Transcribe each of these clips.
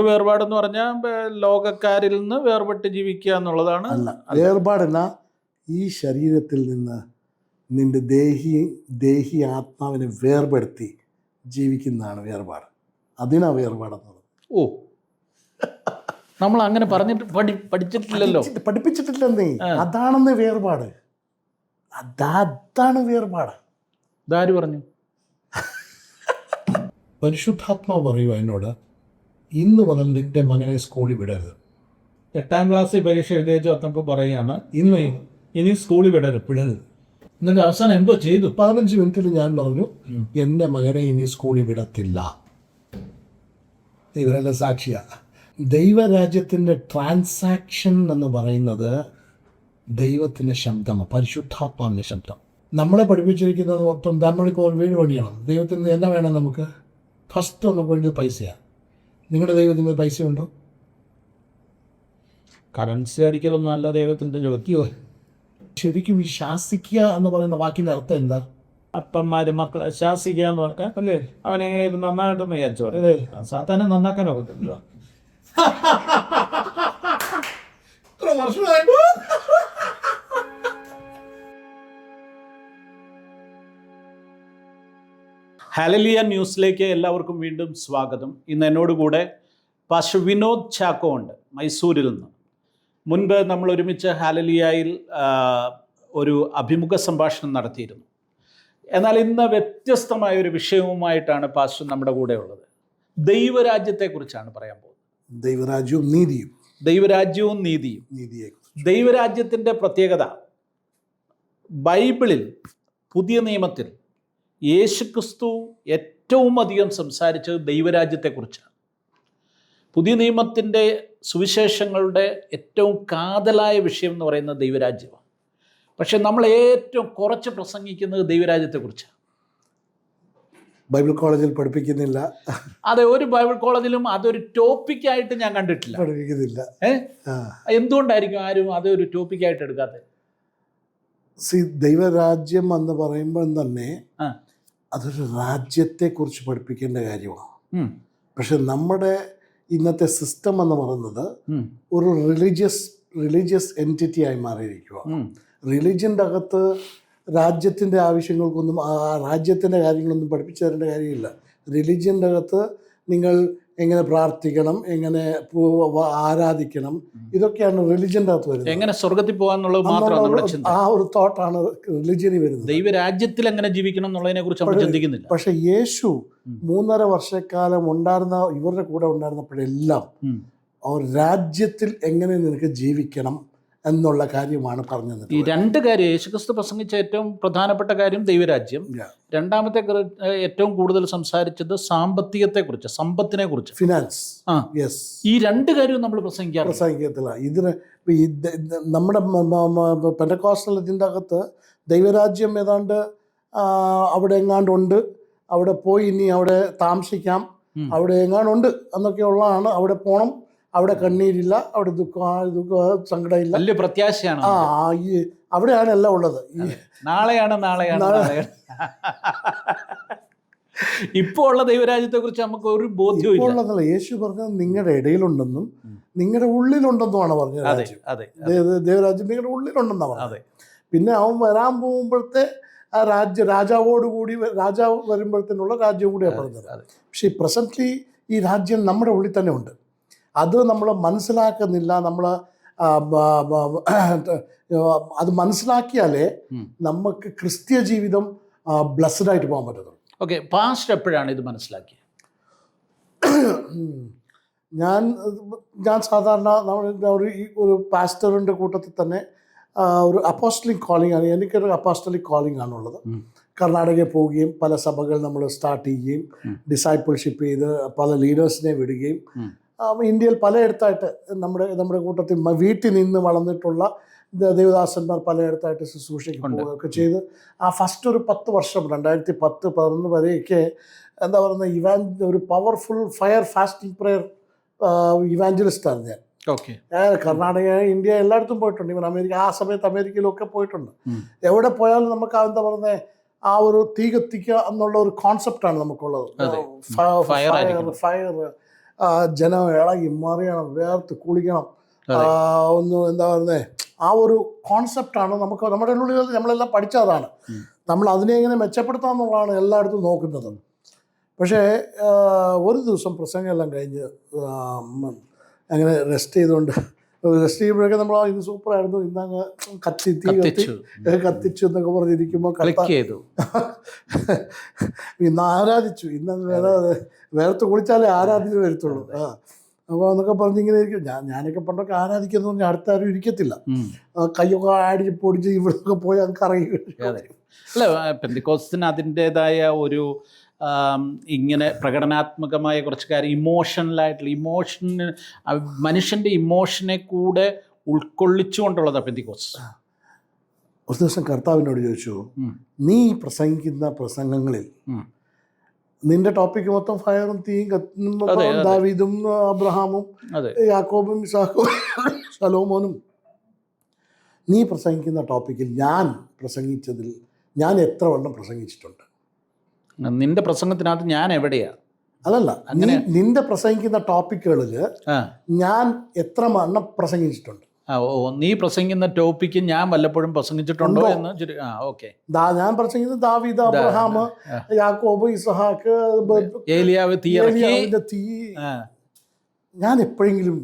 വേർപാടെന്ന് പറഞ്ഞാൽ ലോകക്കാരിൽ നിന്ന് വേർപെട്ട് ജീവിക്കുക എന്നുള്ളതാണ്. അല്ല, വേർപാടല്ല, ഈ ശരീരത്തിൽ നിന്ന് നിന്റെ ദേഹി ആത്മാവിനെ വേർപെടുത്തി ജീവിക്കുന്നതാണ് വേർപാട്. അതിനാ വേർപാടെന്ന് പറയുന്നത്. ഓ, നമ്മൾ അങ്ങനെ പറഞ്ഞിട്ട് പഠിച്ചിട്ടില്ലല്ലോ, പഠിപ്പിച്ചിട്ടില്ലെന്നേ. അതാണെന്ന് വേർപാട്, അതാണ് വേർപാട്. ഇതാര് പറഞ്ഞു? പരിശുദ്ധാത്മാവ് പറയുക എന്നോട്, ഇന്ന് മുതൽ നിന്റെ മകനെ സ്കൂളിൽ വിടരുത്. 8ാം ക്ലാസ്സിൽ പരീക്ഷ എഴുതിയേച്ച് വന്നപ്പോൾ പറയുകയാണ് ഇനി സ്കൂളിൽ വിടരുത്. എന്നിട്ട് അവസാനം എന്തോ ചെയ്തു. 15 മിനിറ്റിൽ ഞാൻ പറഞ്ഞു, എൻ്റെ മകനെ ഇനി സ്കൂളിൽ വിടത്തില്ല. ഇവരുടെ സാക്ഷിയാണ്. ദൈവരാജ്യത്തിൻ്റെ ട്രാൻസാക്ഷൻ എന്ന് പറയുന്നത് ദൈവത്തിൻ്റെ ശബ്ദമാണ്, പരിശുദ്ധാത്മാവിൻ്റെ ശബ്ദം. നമ്മളെ പഠിപ്പിച്ചിരിക്കുന്നത് മൊത്തം നമ്മൾക്ക് വീട് പണിയാണ്. ദൈവത്തിന് എന്നാ വേണം നമുക്ക്? ഫസ്റ്റ് നമുക്ക് വേണ്ടത് പൈസയാണ്. നിങ്ങളുടെ ദൈവത്തിന് പൈസയുണ്ടോ? കറൻസി അടിക്കലൊന്നും അല്ല ദൈവത്തിൻ്റെ ജോലിയോ. ശരിക്കും ഈ ശാസിക്കുക എന്ന് പറയുന്ന വാക്കിൻ്റെ അർത്ഥം എന്താ? അപ്പന്മാര് മക്കളെ ശാസിക്കുക എന്ന് പറഞ്ഞാൽ അല്ലേ, അവനെ നന്നായിട്ട് വിചാരിച്ചോ അല്ലേ, സാധാരണ നന്നാക്കാൻ ഒക്കത്തില്ലോ. ഹല്ലേലൂയ ന്യൂസിലേക്ക് എല്ലാവർക്കും വീണ്ടും സ്വാഗതം. ഇന്ന് എന്നോടുകൂടെ പാസ്റ്റർ വിനോദ് ചാക്കോ ഉണ്ട്, മൈസൂരിൽ നിന്ന്. മുൻപ് നമ്മൾ ഒരുമിച്ച് ഹല്ലേലൂയയിൽ ഒരു അഭിമുഖ സംഭാഷണം നടത്തിയിരുന്നു. എന്നാൽ ഇന്ന് വ്യത്യസ്തമായ ഒരു വിഷയവുമായിട്ടാണ് പാസ്റ്റർ നമ്മുടെ കൂടെ ഉള്ളത്. ദൈവരാജ്യത്തെക്കുറിച്ചാണ് പറയാൻ പോകുന്നത്. ദൈവരാജ്യവും നീതിയും. ദൈവരാജ്യത്തിൻ്റെ പ്രത്യേകത, ബൈബിളിൽ പുതിയ നിയമത്തിൽ യേശുക്രിസ്തു ഏറ്റവും അധികം സംസാരിച്ചത് ദൈവരാജ്യത്തെക്കുറിച്ചാണ്. പുതിയ നിയമത്തിൻ്റെ സുവിശേഷങ്ങളുടെ ഏറ്റവും കാതലായ വിഷയം എന്ന് പറയുന്നത് ദൈവരാജ്യമാണ്. പക്ഷെ നമ്മൾ ഏറ്റവും കുറച്ച് പ്രസംഗിക്കുന്നത് ദൈവരാജ്യത്തെക്കുറിച്ചാണ്. ബൈബിൾ കോളേജിൽ പഠിപ്പിക്കുന്നില്ല. അതെ, ഒരു ബൈബിൾ കോളേജിലും അതൊരു ടോപ്പിക്കായിട്ട് ഞാൻ കണ്ടിട്ടില്ല, പഠിപ്പിക്കുന്നില്ല. എന്തുകൊണ്ടായിരിക്കും ആരും അതൊരു ടോപ്പിക്കായിട്ട് എടുക്കാത്തത്? ദൈവരാജ്യം എന്ന് പറയുമ്പോൾ തന്നെ അതൊരു രാജ്യത്തെക്കുറിച്ച് പഠിപ്പിക്കേണ്ട കാര്യമാണ്. പക്ഷെ നമ്മുടെ ഇന്നത്തെ സിസ്റ്റം എന്ന് പറയുന്നത് ഒരു റിലീജിയസ് എൻറ്റിറ്റി ആയി മാറിയിരിക്കുക. റിലീജിയൻ്റെ അകത്ത് രാജ്യത്തിൻ്റെ ആവശ്യങ്ങൾക്കൊന്നും, ആ രാജ്യത്തിൻ്റെ കാര്യങ്ങളൊന്നും പഠിപ്പിച്ചു തരേണ്ട കാര്യമില്ല. റിലീജിയൻ്റെ അകത്ത് നിങ്ങൾ എങ്ങനെ പ്രാർത്ഥിക്കണം, എങ്ങനെ ആരാധിക്കണം, ഇതൊക്കെയാണ് റിലീജിയൻ്റെ അകത്ത് വരുന്നത്. എങ്ങനെ സ്വർഗത്തിൽ പോകാന്നുള്ളത് മാത്രമാണ് ആ ഒരു തോട്ടാണ് റിലീജിയനിൽ വരുന്നത്. ദൈവരാജ്യത്തിൽ എങ്ങനെ ജീവിക്കണം എന്നുള്ളതിനെ കുറിച്ച് നമ്മൾ ചിന്തിക്കുന്നില്ല. പക്ഷെ യേശു 3.5 വർഷക്കാലം ഉണ്ടായിരുന്ന ഇവരുടെ കൂടെ ഉണ്ടായിരുന്നപ്പോഴെല്ലാം അവർ രാജ്യത്തിൽ എങ്ങനെ നിനക്ക് ജീവിക്കണം എന്നുള്ള കാര്യമാണ് പറഞ്ഞത്. ഈ രണ്ട് കാര്യം യേശുക്രിസ്തു പ്രസംഗിച്ച ഏറ്റവും പ്രധാനപ്പെട്ട കാര്യം ദൈവരാജ്യം. രണ്ടാമത്തെ ഏറ്റവും കൂടുതൽ സംസാരിച്ചത് സാമ്പത്തികത്തെക്കുറിച്ച്, സമ്പത്തിനെ കുറിച്ച്, ഫിനാൻസ്. ഈ രണ്ട് കാര്യവും നമ്മൾ പ്രസംഗിക്കത്തില്ല. ഇതിന് നമ്മുടെ പെന്തക്കോസ്റ്റൽ ഇതിൻ്റെ അകത്ത് ദൈവരാജ്യം ഏതാണ്ട് അവിടെ എങ്ങാണ്ടുണ്ട്, അവിടെ പോയി ഇനി അവിടെ താമസിക്കാം, അവിടെ എങ്ങാണ്ടുണ്ട് എന്നൊക്കെയുള്ളതാണ്. അവിടെ പോകണം, അവിടെ കണ്ണീരില്ല, അവിടെ സങ്കടമില്ല, വലിയ പ്രത്യാശയാണ്. അവിടെയാണ് എല്ലാം ഉള്ളത്. നാളെയാണ് ഇപ്പോൾ ഉള്ള ദൈവരാജ്യത്തെ കുറിച്ച് നമുക്ക് ഒരു ബോധ്യവും ഉള്ളതല്ല. യേശു പറഞ്ഞത് നിങ്ങളുടെ ഇടയിലുണ്ടെന്നും നിങ്ങളുടെ ഉള്ളിലുണ്ടെന്നുമാണ് പറഞ്ഞത്. ദൈവരാജ്യം നിങ്ങളുടെ ഉള്ളിലുണ്ടെന്നാണ് പറഞ്ഞത്. പിന്നെ അവൻ വരാൻ പോകുമ്പോഴത്തെ ആ രാജാവോടുകൂടി രാജാവ് വരുമ്പോഴത്തേനുള്ള രാജ്യം കൂടിയാണ് പറഞ്ഞത്. പക്ഷേ പ്രസന്റ്ലി ഈ രാജ്യം നമ്മുടെ ഉള്ളിൽ തന്നെ ഉണ്ട്. അത് നമ്മൾ മനസ്സിലാക്കുന്നില്ല. നമ്മൾ അത് മനസ്സിലാക്കിയാലേ നമുക്ക് ക്രിസ്തീയ ജീവിതം ബ്ലസ്ഡ് ആയിട്ട് പോകാൻ പറ്റുള്ളൂ. ഓക്കെ, പാസ്റ്റർ എപ്പോഴാണ് ഇത് മനസ്സിലാക്കിയത്? ഞാൻ സാധാരണ ഒരു പാസ്റ്ററിൻ്റെ കൂട്ടത്തിൽ തന്നെ ഒരു അപ്പോസ്റ്റലിക് കോളിംഗ് ആണ്. എനിക്കൊരു അപ്പോസ്റ്റലിക് കോളിംഗ് ആണുള്ളത്. കർണാടകയിൽ പോവുകയും പല സഭകൾ നമ്മൾ സ്റ്റാർട്ട് ചെയ്യുകയും ഡിസൈപ്പിൾഷിപ്പ് ചെയ്ത് പല ലീഡേഴ്സിനെ വിടുകയും ഇന്ത്യയിൽ പലയിടത്തായിട്ട് നമ്മുടെ കൂട്ടത്തിൽ വീട്ടിൽ നിന്ന് വളർന്നിട്ടുള്ള ദേവദാസന്മാർ പലയിടത്തായിട്ട് ശുശ്രൂഷിക്കുകയൊക്കെ ചെയ്ത് ആ ഫസ്റ്റ് ഒരു 10 വർഷം 2010-11 വരെയൊക്കെ എന്താ പറയുന്നത് ഒരു പവർഫുൾ ഫയർ ഫാസ്റ്റിംഗ് പ്രയർ ഇവാഞ്ചലിസ്റ്റാണ് ഞാൻ. കർണാടക, ഇന്ത്യ എല്ലായിടത്തും പോയിട്ടുണ്ട്. ഇവൻ അമേരിക്ക, ആ സമയത്ത് അമേരിക്കയിലൊക്കെ പോയിട്ടുണ്ട്. എവിടെ പോയാലും നമുക്ക് എന്താ പറയുന്നത്, ആ ഒരു തീ കത്തിക്കുക എന്നുള്ള ഒരു കോൺസെപ്റ്റാണ് നമുക്കുള്ളത്. ഫയർ ജനം ഇളകി മറിയണം, വേർത്ത് കുളിക്കണം, ഒന്ന് എന്താ പറയുന്നത്, ആ ഒരു കോൺസെപ്റ്റാണ് നമുക്ക് നമ്മുടെ ഉള്ളിൽ നമ്മളെല്ലാം പഠിച്ചതാണ്. നമ്മൾ അതിനെ എങ്ങനെ മെച്ചപ്പെടുത്താമെന്നുള്ളതാണ് എല്ലായിടത്തും നോക്കുന്നത്. പക്ഷേ ഒരു ദിവസം പ്രസംഗം എല്ലാം കഴിഞ്ഞ് അങ്ങനെ റെസ്റ്റ് ചെയ്യുമ്പോഴൊക്കെ നമ്മൾ ഇന്ന് സൂപ്പറായിരുന്നു, ഇന്നങ്ങ് കത്തിച്ചു എന്നൊക്കെ പറഞ്ഞിരിക്കുമ്പോൾ ഇന്ന് ആരാധിച്ചു, ഇന്നങ്ങ് വേർത്ത് കുളിച്ചാലേ ആരാധിച്ച് വരത്തുള്ളൂ. അപ്പോൾ എന്നൊക്കെ പറഞ്ഞിങ്ങനെ ഇരിക്കും. ഞാനൊക്കെ പണ്ടൊക്കെ ആരാധിക്കുന്നു പറഞ്ഞാൽ അടുത്ത ആരും ഇരിക്കത്തില്ല, കയ്യൊക്കെ ആടി പൊടിച്ച് ഇവിടെയൊക്കെ പോയി അത് കറങ്ങി. അല്ല, പെന്തിക്കോസ്തിന് അതിൻ്റെതായ ഒരു ഇങ്ങനെ പ്രകടനാത്മകമായ കുറച്ച് കാര്യം, ഇമോഷണൽ മനുഷ്യൻ്റെ ഇമോഷനെ കൂടെ ഉൾക്കൊള്ളിച്ചുകൊണ്ടുള്ളതാണ് പെന്തിക്കോസ്. ഒരു ദിവസം കർത്താവിനോട് ചോദിച്ചു, നീ പ്രസംഗിക്കുന്ന പ്രസംഗങ്ങളിൽ നിന്റെ ടോപ്പിക്ക് മൊത്തം ഫയറും തീയും ദാവീദും അബ്രഹാമും യാക്കോബും ഇസാക്കും ശലോമോനും, നീ പ്രസംഗിക്കുന്ന ടോപ്പിക്കിൽ ഞാൻ പ്രസംഗിച്ചതിൽ ഞാൻ എത്ര വണ്ണം പ്രസംഗിച്ചിട്ടുണ്ട്? നിന്റെ പ്രസംഗത്തിനകത്ത് ഞാൻ എവിടെയാ? അതല്ല, നിന്റെ പ്രസംഗിക്കുന്ന ടോപ്പിക്കുകളിൽ ഞാൻ എത്ര വണ്ണം പ്രസംഗിച്ചിട്ടുണ്ട്? നീ പ്രസംഗിക്കുന്ന ടോപ്പിക്ക് ഞാൻ വല്ലപ്പോഴും പ്രസംഗിച്ചിട്ടുണ്ടോ എന്ന്. ഓക്കെ, ഞാൻ പ്രസംഗിക്കുന്ന ദാവീദ്, അബ്രഹാം, യാക്കോബ്, ഇസഹാക്ക്, ഏലിയാവ്, തീ ഞാൻ എപ്പോഴെങ്കിലും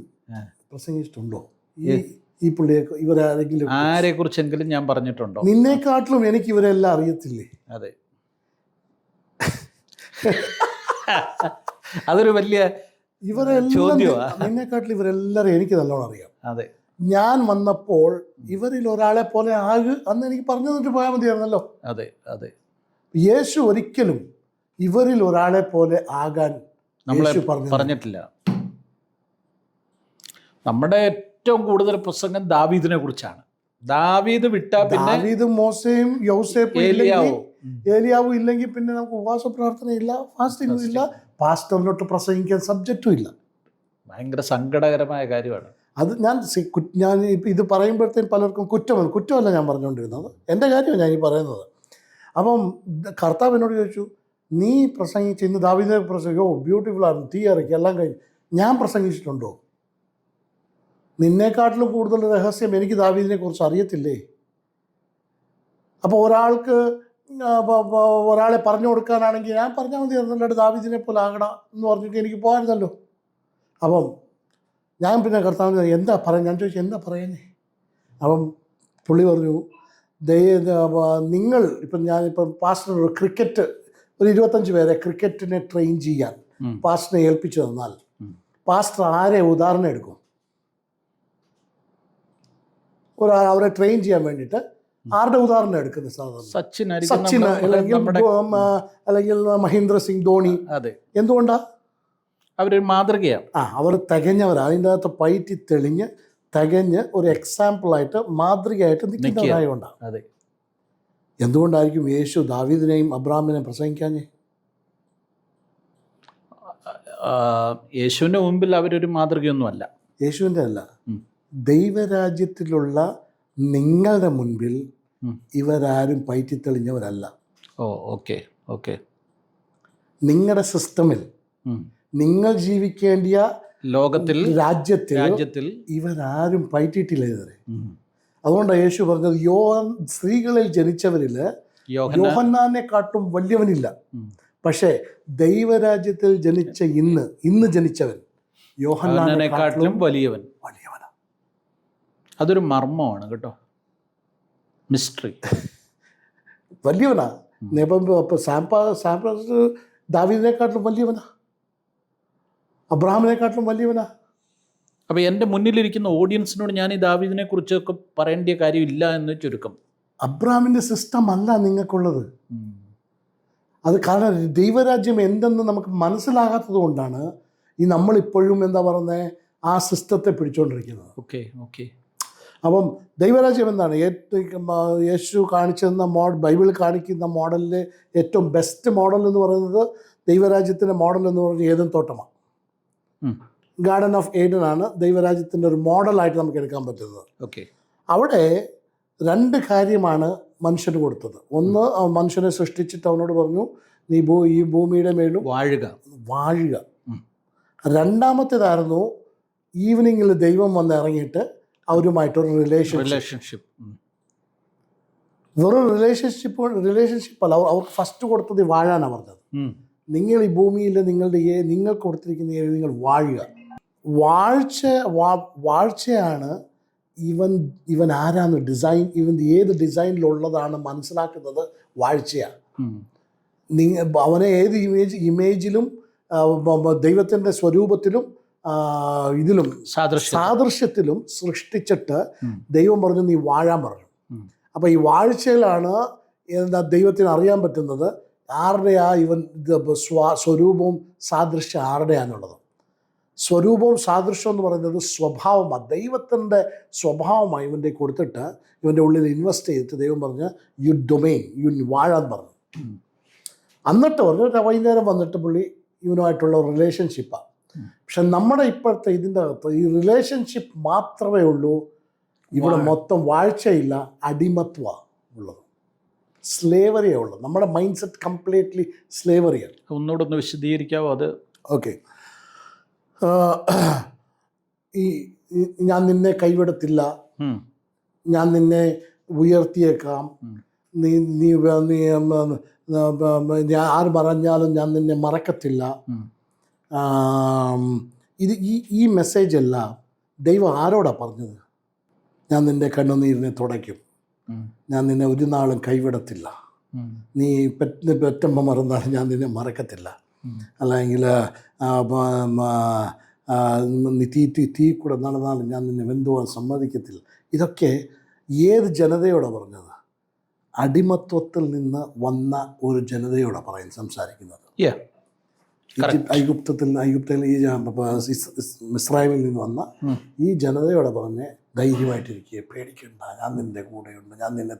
പ്രസംഗിച്ചിട്ടുണ്ടോ? ഈ പുള്ളിയെ ആരെ കുറിച്ചെങ്കിലും ഞാൻ പറഞ്ഞിട്ടുണ്ടോ? നിന്നെക്കാട്ടിലും എനിക്ക് ഇവരെല്ലാം അറിയത്തില്ലേ? അതെ, അതൊരു വലിയ നിന്നെക്കാട്ടിലും ഇവരെല്ലാവരും എനിക്ക് നല്ലോണം അറിയാം. അതെ, ഞാൻ വന്നപ്പോൾ ഇവരിൽ ഒരാളെ പോലെ അന്ന് എനിക്ക് പറഞ്ഞു തന്നിട്ട് പോയാൽ മതിയായിരുന്നല്ലോ. അതെ അതെ, യേശു ഒരിക്കലും ഇവരിൽ ഒരാളെ പോലെ ആകാൻ പറഞ്ഞിട്ടില്ല. നമ്മുടെ ഏറ്റവും കൂടുതൽ പ്രസംഗം ദാവീദിനെ കുറിച്ചാണ്. ദാവീദ് വിട്ടാ പിന്നെ ദാവീദും മോശയും യൗസേപ്പും ഏലിയാവും ഇല്ലെങ്കിൽ പിന്നെ നമുക്ക് ഉപവാസ പ്രാർത്ഥനയില്ല, ഫാസ്റ്റിംഗും ഇല്ല, പാസ്റ്ററിനോട്ട് പ്രസംഗിക്കാൻ സബ്ജക്റ്റും ഇല്ല. ഭയങ്കര സങ്കടകരമായ കാര്യമാണ് അത്. ഞാൻ ഇപ്പം ഇത് പറയുമ്പോഴത്തേക്കും പലർക്കും കുറ്റമല്ല ഞാൻ പറഞ്ഞുകൊണ്ടിരുന്നത്, എൻ്റെ കാര്യമാണ് ഞാൻ ഈ പറയുന്നത്. അപ്പം കർത്താവ് എന്നോട് ചോദിച്ചു, നീ പ്രസംഗിച്ച് ഇന്ന് ദാവീദിനെ പ്രസംഗിക്കോ, ബ്യൂട്ടിഫുൾ ആണ്, തീ ഇറക്കി എല്ലാം കഴിഞ്ഞ്, ഞാൻ പ്രസംഗിച്ചിട്ടുണ്ടോ? നിന്നെക്കാട്ടിലും കൂടുതൽ രഹസ്യം എനിക്ക് ദാവീദിനെ കുറിച്ച് അറിയത്തില്ലേ? അപ്പോൾ ഒരാളെ പറഞ്ഞു കൊടുക്കാനാണെങ്കിൽ ഞാൻ പറഞ്ഞാൽ മതി, എന്നല്ലാണ്ട് ദാവീദിനെ പോലെ ആകട എന്ന് പറഞ്ഞിട്ട് എനിക്ക് പോകാറുണ്ടല്ലോ. അപ്പം ഞാൻ പിന്നെ കർത്താവിന് എന്താ പറയാൻ, ഞാൻ ചോദിച്ചു എന്താ പറയുന്നേ? അപ്പം പുള്ളി പറഞ്ഞു, നിങ്ങൾ ഞാനിപ്പം പാസ്റ്റർ ക്രിക്കറ്റ് ഒരു 25 പേരെ ക്രിക്കറ്റിനെ ട്രെയിൻ ചെയ്യാൻ പാസ്റ്ററിനെ ഏൽപ്പിച്ചു തന്നാൽ പാസ്റ്റർ ആരെ ഉദാഹരണം എടുക്കും? അവരെ ട്രെയിൻ ചെയ്യാൻ വേണ്ടിയിട്ട് ആരുടെ ഉദാഹരണം എടുക്കുന്നത്? സാധാരണ സച്ചിൻ അല്ലെങ്കിൽ മഹേന്ദ്ര സിംഗ് ധോണി. എന്തുകൊണ്ടാ? അവരൊരു മാതൃകയാണ്. അവർ തികഞ്ഞവരാണ്. അതിൻ്റെ അകത്ത് പയറ്റി തെളിഞ്ഞ് തികഞ്ഞ് ഒരു എക്സാമ്പിളായിട്ട് മാതൃകയായിട്ട് നിൽക്കുന്നവരായതുകൊണ്ടാണ്. അതെ. എന്തുകൊണ്ടായിരിക്കും യേശു ദാവീദിനെയും അബ്രഹാമിനെയും പ്രസംഗിക്കാഞ്ഞേ? യേശുവിൻ്റെ മുമ്പിൽ അവരൊരു മാതൃകയൊന്നുമല്ല. യേശുവിൻ്റെ അല്ല, ദൈവരാജ്യത്തിലുള്ള നിങ്ങളുടെ മുൻപിൽ ഇവരാരും പയറ്റിത്തെളിഞ്ഞവരല്ല. Okay okay. നിങ്ങളുടെ സിസ്റ്റമിൽ നിങ്ങൾ ജീവിക്കേണ്ടിയ ലോകത്തിൽ രാജ്യത്തിൽ ഇവരാരും പയറ്റിയിട്ടില്ല ഇതുവരെ. അതുകൊണ്ടാണ് യേശു പറഞ്ഞത്, സ്ത്രീകളിൽ ജനിച്ചവരിൽ യോഹന്നാനെക്കാട്ടും വലിയവനില്ല, പക്ഷേ ദൈവരാജ്യത്തിൽ ജനിച്ച ഇന്ന് ജനിച്ചവൻ യോഹന്നാനെക്കാട്ടിലും വലിയവനാണ്. അതൊരു മർമ്മമാണ് കേട്ടോ, മിസ്റ്ററി. വലിയവനാ. ദാവീദിനെക്കാട്ടിലും വലിയവനാ, അബ്രഹാമിനെക്കാട്ടിലും വലിയവനാ. അപ്പോൾ എൻ്റെ മുന്നിലിരിക്കുന്ന ഓഡിയൻസിനോട് ഞാൻ ഈ ദാവീദിനെ കുറിച്ചൊക്കെ പറയേണ്ട കാര്യമില്ല എന്ന് ചുരുക്കം. അബ്രഹാമിൻ്റെ സിസ്റ്റം അല്ല നിങ്ങൾക്കുള്ളത്. അത് കാരണം ദൈവരാജ്യം എന്തെന്ന് നമുക്ക് മനസ്സിലാകാത്തത് കൊണ്ടാണ് നമ്മളിപ്പോഴും എന്താ പറയുന്നത്, ആ സിസ്റ്റത്തെ പിടിച്ചുകൊണ്ടിരിക്കുന്നത്. Okay okay. അപ്പം ദൈവരാജ്യം എന്താണ്? യേശു കാണിച്ചെന്ന ബൈബിൾ കാണിക്കുന്ന മോഡലിലെ ഏറ്റവും ബെസ്റ്റ് മോഡൽ എന്ന് പറയുന്നത്, ദൈവരാജ്യത്തിൻ്റെ മോഡൽ എന്ന് പറയുന്നത് ഏദൻ തോട്ടമാണ്. ഗാർഡൻ ഓഫ് ഏഡൻ ആണ് ദൈവരാജ്യത്തിൻ്റെ ഒരു മോഡലായിട്ട് നമുക്ക് എടുക്കാൻ പറ്റുന്നത്. ഓക്കെ. അവിടെ 2 കാര്യമാണ് മനുഷ്യന് കൊടുത്തത്. ഒന്ന്, മനുഷ്യനെ സൃഷ്ടിച്ചിട്ട് അവനോട് പറഞ്ഞു, നീ ഈ ഭൂമിയുടെ മേലും വാഴുക. രണ്ടാമത്തേതായിരുന്നു ഈവനിങ്ങിൽ ദൈവം വന്ന് ഇറങ്ങിയിട്ട് അവരുമായിട്ടൊരു റിലേഷൻഷിപ്പ്. വെറും റിലേഷൻഷിപ്പ് അല്ല, അവർക്ക് ഫസ്റ്റ് കൊടുത്തത് വാഴാനാണ് പറഞ്ഞത്. നിങ്ങൾ ഈ ഭൂമിയിൽ നിങ്ങൾക്ക് കൊടുത്തിരിക്കുന്ന നിങ്ങൾ വാഴുക. വാഴ്ചയാണ് ഇവൻ ആരാന്ന് ഇവൻ ഏത് ഡിസൈനിലുള്ളതാണ് മനസ്സിലാക്കുന്നത് വാഴ്ചയാണ്. അവനെ ഏത് ഇമേജിലും ദൈവത്തിൻ്റെ സ്വരൂപത്തിലും ഇതിലും സാദൃശ്യത്തിലും സൃഷ്ടിച്ചിട്ട് ദൈവം പറഞ്ഞു നീ വാഴാൻ പറഞ്ഞു. അപ്പം ഈ വാഴ്ചയിലാണ് ദൈവത്തിന് അറിയാൻ പറ്റുന്നത് ആരുടെയാ ഇവൻ സ്വരൂപവും സാദൃശ്യം ആരുടെയാന്നുള്ളത്. സ്വരൂപവും സാദൃശ്യം എന്ന് പറയുന്നത് സ്വഭാവമാണ്, ദൈവത്തിൻ്റെ സ്വഭാവമായി ഇവൻ്റെ കൊടുത്തിട്ട് ഇവൻ്റെ ഉള്ളിൽ ഇൻവെസ്റ്റ് ചെയ്തിട്ട് ദൈവം പറഞ്ഞ് യു ഡൊമെയിൻ വാഴാൻ പറഞ്ഞു. എന്നിട്ട് പറഞ്ഞു വൈകുന്നേരം വന്നിട്ട് പുള്ളി ഇവനുമായിട്ടുള്ള റിലേഷൻഷിപ്പാണ്. പക്ഷെ നമ്മുടെ ഇപ്പോഴത്തെ ഇതിൻ്റെ അകത്ത് ഈ റിലേഷൻഷിപ്പ് മാത്രമേ ഉള്ളൂ. ഇവിടെ മൊത്തം വാഴ്ചയില്ല, അടിമത്വമാണ് ഉള്ളത്, സ്ലേവറിയാണ് ഉള്ളത്. നമ്മുടെ മൈൻഡ് സെറ്റ് കംപ്ലീറ്റ്ലി സ്ലേവറിയാണ്. ഒന്നുകൂടെ ഒന്ന് വിശദീകരിക്കാവോ അത്? ഓക്കെ, ഞാൻ നിന്നെ കൈവിടത്തില്ല, ഞാൻ നിന്നെ ഉയർത്തിയേക്കാം, ഞാൻ ആര് പറഞ്ഞാലും ഞാൻ നിന്നെ മറക്കത്തില്ല. ഈ മെസ്സേജ് എല്ലാം ദൈവം ആരോടാ പറഞ്ഞത്? ഞാൻ നിന്റെ കണ്ണുനീരിനെ തുടയ്ക്കും, ഞാൻ നിന്നെ ഒരു നാളും കൈവിടത്തില്ല, നീ പെറ്റമ്മ മറന്നാലും ഞാൻ നിന്നെ മറക്കത്തില്ല, അല്ലെങ്കിൽ നീ തീ കൂടെ നടന്നാലും ഞാൻ നിന്നെ വെന്തുവാൻ സമ്മതിക്കത്തില്ല. ഇതൊക്കെ ഏത് ജനതയോടാണ് പറഞ്ഞത്? അടിമത്വത്തിൽ നിന്ന് വന്ന ഒരു ജനതയോടാണ് സംസാരിക്കുന്നത്. ഐഗുപ്തയിൽ മിസ്രൈമിൽ നിന്ന് വന്ന ഈ ജനതയോടെ പറഞ്ഞ് ധൈര്യമായിട്ടിരിക്കുക, പേടിക്കണ്ട, ഞാൻ നിൻ്റെ കൂടെയുണ്ട്, ഞാൻ നിന്നെ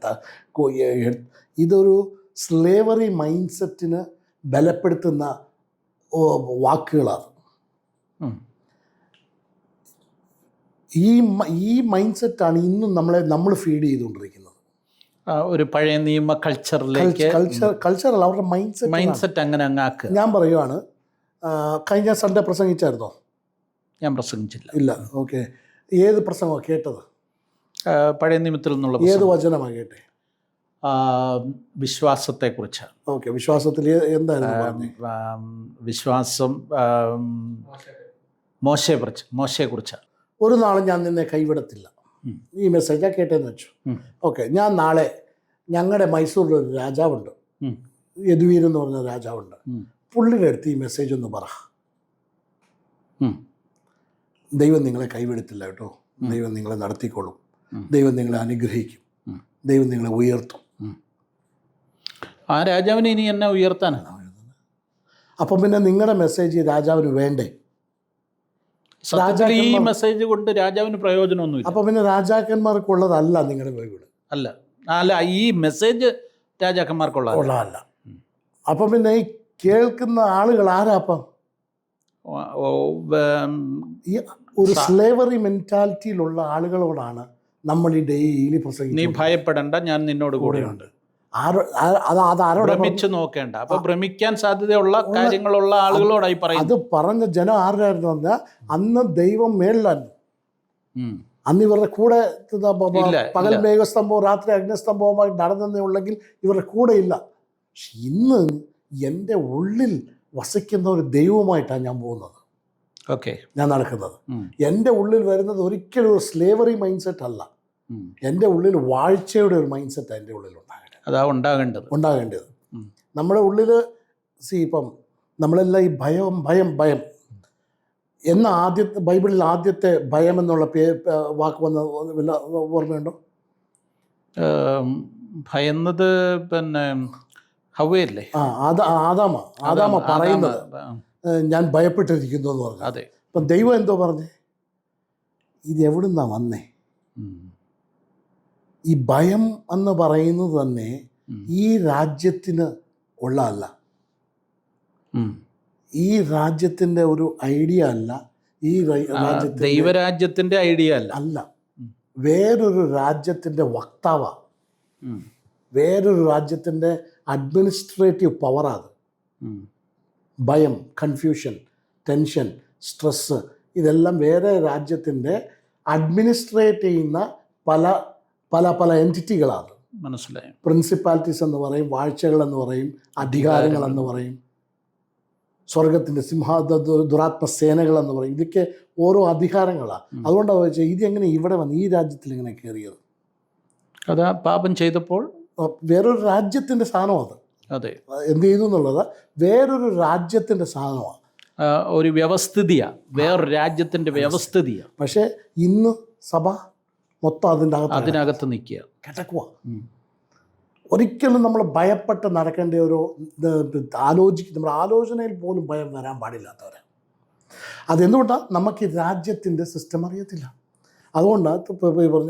ഇതൊരു സ്ലേവറി മൈൻഡ് സെറ്റിന് ബലപ്പെടുത്തുന്ന വാക്കുകളാണ്. ഈ മൈൻഡ് സെറ്റാണ് ഇന്നും നമ്മൾ ഫീഡ് ചെയ്തുകൊണ്ടിരിക്കുന്നത്. ഒരു പഴയ നിയമ കൾച്ചറിലേക്ക് കൾച്ചറല്ല, അവരുടെ മൈൻഡ് സെറ്റ് അങ്ങനെ അങ്ങാക്കുക. ഞാൻ പറയുവാണ്, കഴിഞ്ഞ സൺഡേ പ്രസംഗിച്ചായിരുന്നോ? ഞാൻ പ്രസംഗിച്ചില്ല. ഇല്ല. ഓക്കെ, ഏത് പ്രസംഗമാണ് കേട്ടത്? പഴയ നിയമത്തിൽ നിന്നുള്ള ഏത് വചനമാണ് കേട്ടെ? വിശ്വാസത്തെക്കുറിച്ച്. ഓക്കെ, വിശ്വാസത്തിൽ എന്തായിരുന്നു? വിശ്വാസം മോശയെക്കുറിച്ച്. ഒരു നാളും ഞാൻ നിന്നെ കൈവിടത്തില്ല. ഈ മെസ്സേജാണ് കേട്ടതെന്ന് വെച്ചു. ഓക്കെ, ഞാൻ നാളെ ഞങ്ങളുടെ മൈസൂരിലൊരു രാജാവുണ്ട്, യദുവീർ എന്ന് പറഞ്ഞ രാജാവുണ്ട്. പുള്ളിയുടെ അടുത്ത് ഈ മെസ്സേജ് ഒന്ന് പറ. ദൈവം നിങ്ങളെ കൈവിടത്തില്ല കേട്ടോ, ദൈവം നിങ്ങളെ നടത്തിക്കൊള്ളും, ദൈവം നിങ്ങളെ അനുഗ്രഹിക്കും, ദൈവം നിങ്ങളെ ഉയർത്തും. ആ രാജാവിനെ ഇനി എന്നെ ഉയർത്താനാണ്. അപ്പം പിന്നെ നിങ്ങളുടെ മെസ്സേജ് രാജാവിന് വേണ്ടേ? ഈ മെസ്സേജ് കൊണ്ട് രാജാവിന് പ്രയോജനമൊന്നുമില്ല. അപ്പം പിന്നെ രാജാക്കന്മാർക്കുള്ളതല്ല നിങ്ങളുടെ ബൈബിള്. അല്ല, ഈ മെസ്സേജ് രാജാക്കന്മാർക്കുള്ളതല്ല. അപ്പം പിന്നെ ഈ കേൾക്കുന്ന ആളുകൾ ആരാപ്പം? ഈ ഒരു സ്ലേവറി മെന്റാലിറ്റിയിലുള്ള ആളുകളോടാണ് നമ്മൾ ഈ ഡെയിലി പ്രസംഗിക്കുന്നത്. നീ ഭയപ്പെടണ്ട, ഞാൻ നിന്നോട് കൂടെയുണ്ട്. ഭ്രമിച്ചു നോക്കേണ്ട. അപ്പൊ ഭ്രമിക്കാൻ സാധ്യതയുള്ള കാര്യങ്ങളുള്ള ആളുകളോടായി പറയും. അത് പറഞ്ഞ ജനം ആരായിരുന്നു പറഞ്ഞാൽ അന്ന് ദൈവം മേളിലായിരുന്നു. അന്ന് ഇവരുടെ കൂടെ പകൽ മേഘസ്തംഭവും രാത്രി അഗ്നിസ്തംഭവുമായി നടന്നേ ഉള്ളെങ്കിൽ ഇവരുടെ കൂടെ ഇല്ല. പക്ഷെ ഇന്ന് എൻ്റെ ഉള്ളിൽ വസിക്കുന്ന ഒരു ദൈവമായിട്ടാണ് ഞാൻ പോകുന്നത്. ഓക്കെ, ഞാൻ നടക്കുന്നത്. എൻ്റെ ഉള്ളിൽ വരുന്നത് ഒരിക്കലും ഒരു സ്ലേവറി മൈൻഡ് സെറ്റ് അല്ല. എൻ്റെ ഉള്ളിൽ വാഴ്ചയുടെ ഒരു മൈൻഡ് സെറ്റാണ് എൻ്റെ ഉള്ളിൽ ഉണ്ടാകേണ്ടത്. നമ്മുടെ ഉള്ളിൽ ഇപ്പം നമ്മളെല്ലാം ഈ ഭയം എന്ന ബൈബിളിൽ ആദ്യത്തെ ഭയം എന്നുള്ള വാക്ക് വന്ന വല്ല ഓർമ്മയുണ്ടോ? ഭയന്നത് പിന്നെ ഹവ്വയല്ലേ? ആദാമ പറയുന്നത് ഞാൻ ഭയപ്പെട്ടിരിക്കുന്നു എന്ന് പറഞ്ഞു. അതെ. അപ്പം ദൈവം എന്തോ പറഞ്ഞേ? ഇത് എവിടുന്നാ വന്നേ? ഈ ഭയം എന്ന് പറയുന്നത് തന്നെ ഈ രാജ്യത്തിന് ഉള്ളതല്ല, ഈ രാജ്യത്തിൻ്റെ ഒരു ഐഡിയ അല്ല, ഈ ദൈവരാജ്യത്തിൻ്റെ ഐഡിയ അല്ല, വേറൊരു രാജ്യത്തിൻ്റെ വക്താവാണ്, വേറൊരു രാജ്യത്തിൻ്റെ അഡ്മിനിസ്ട്രേറ്റീവ് പവറാണ്. ഭയം, കൺഫ്യൂഷൻ, ടെൻഷൻ, സ്ട്രെസ്സ്, ഇതെല്ലാം വേറെ രാജ്യത്തിൻ്റെ അഡ്മിനിസ്ട്രേറ്റ് ചെയ്യുന്ന പല പല പല എൻറ്റിറ്റികളാണ്. മനസ്സിലായി. പ്രിൻസിപ്പാലിറ്റീസ് എന്ന് പറയും, വാഴ്ചകൾ എന്ന് പറയും, അധികാരങ്ങൾ എന്ന് പറയും, സ്വർഗത്തിൻ്റെ ദുരാത്മ സേനകൾ എന്ന് പറയും. ഇതൊക്കെ ഓരോ അധികാരങ്ങളാണ്. അതുകൊണ്ടാണ് ചോദിച്ചത് ഇത് എങ്ങനെ ഇവിടെ വന്ന് ഈ രാജ്യത്തിൽ എങ്ങനെ കയറിയത്? അതാ പാപം ചെയ്തപ്പോൾ വേറൊരു രാജ്യത്തിൻ്റെ സാധനമാണ് അത്. അതെ, എന്ത് ചെയ്തു എന്നുള്ളത് വേറൊരു രാജ്യത്തിൻ്റെ സാധനമാണ്, ഒരു വ്യവസ്ഥിതിയാണ്, വേറൊരു രാജ്യത്തിൻ്റെ വ്യവസ്ഥിതിയാണ്. പക്ഷേ ഇന്ന് സഭ മൊത്തം അതിനകത്ത് നിൽക്കുക, കിടക്കുക. ഒരിക്കലും നമ്മൾ ഭയപ്പെട്ട് നടക്കേണ്ട ഒരു നമ്മുടെ ആലോചനയിൽ പോലും ഭയം വരാൻ പാടില്ലാത്തവരാണ്. അതെന്തുകൊണ്ടാണ്? നമുക്ക് ഈ രാജ്യത്തിൻ്റെ സിസ്റ്റം അറിയത്തില്ല. അതുകൊണ്ടാണ്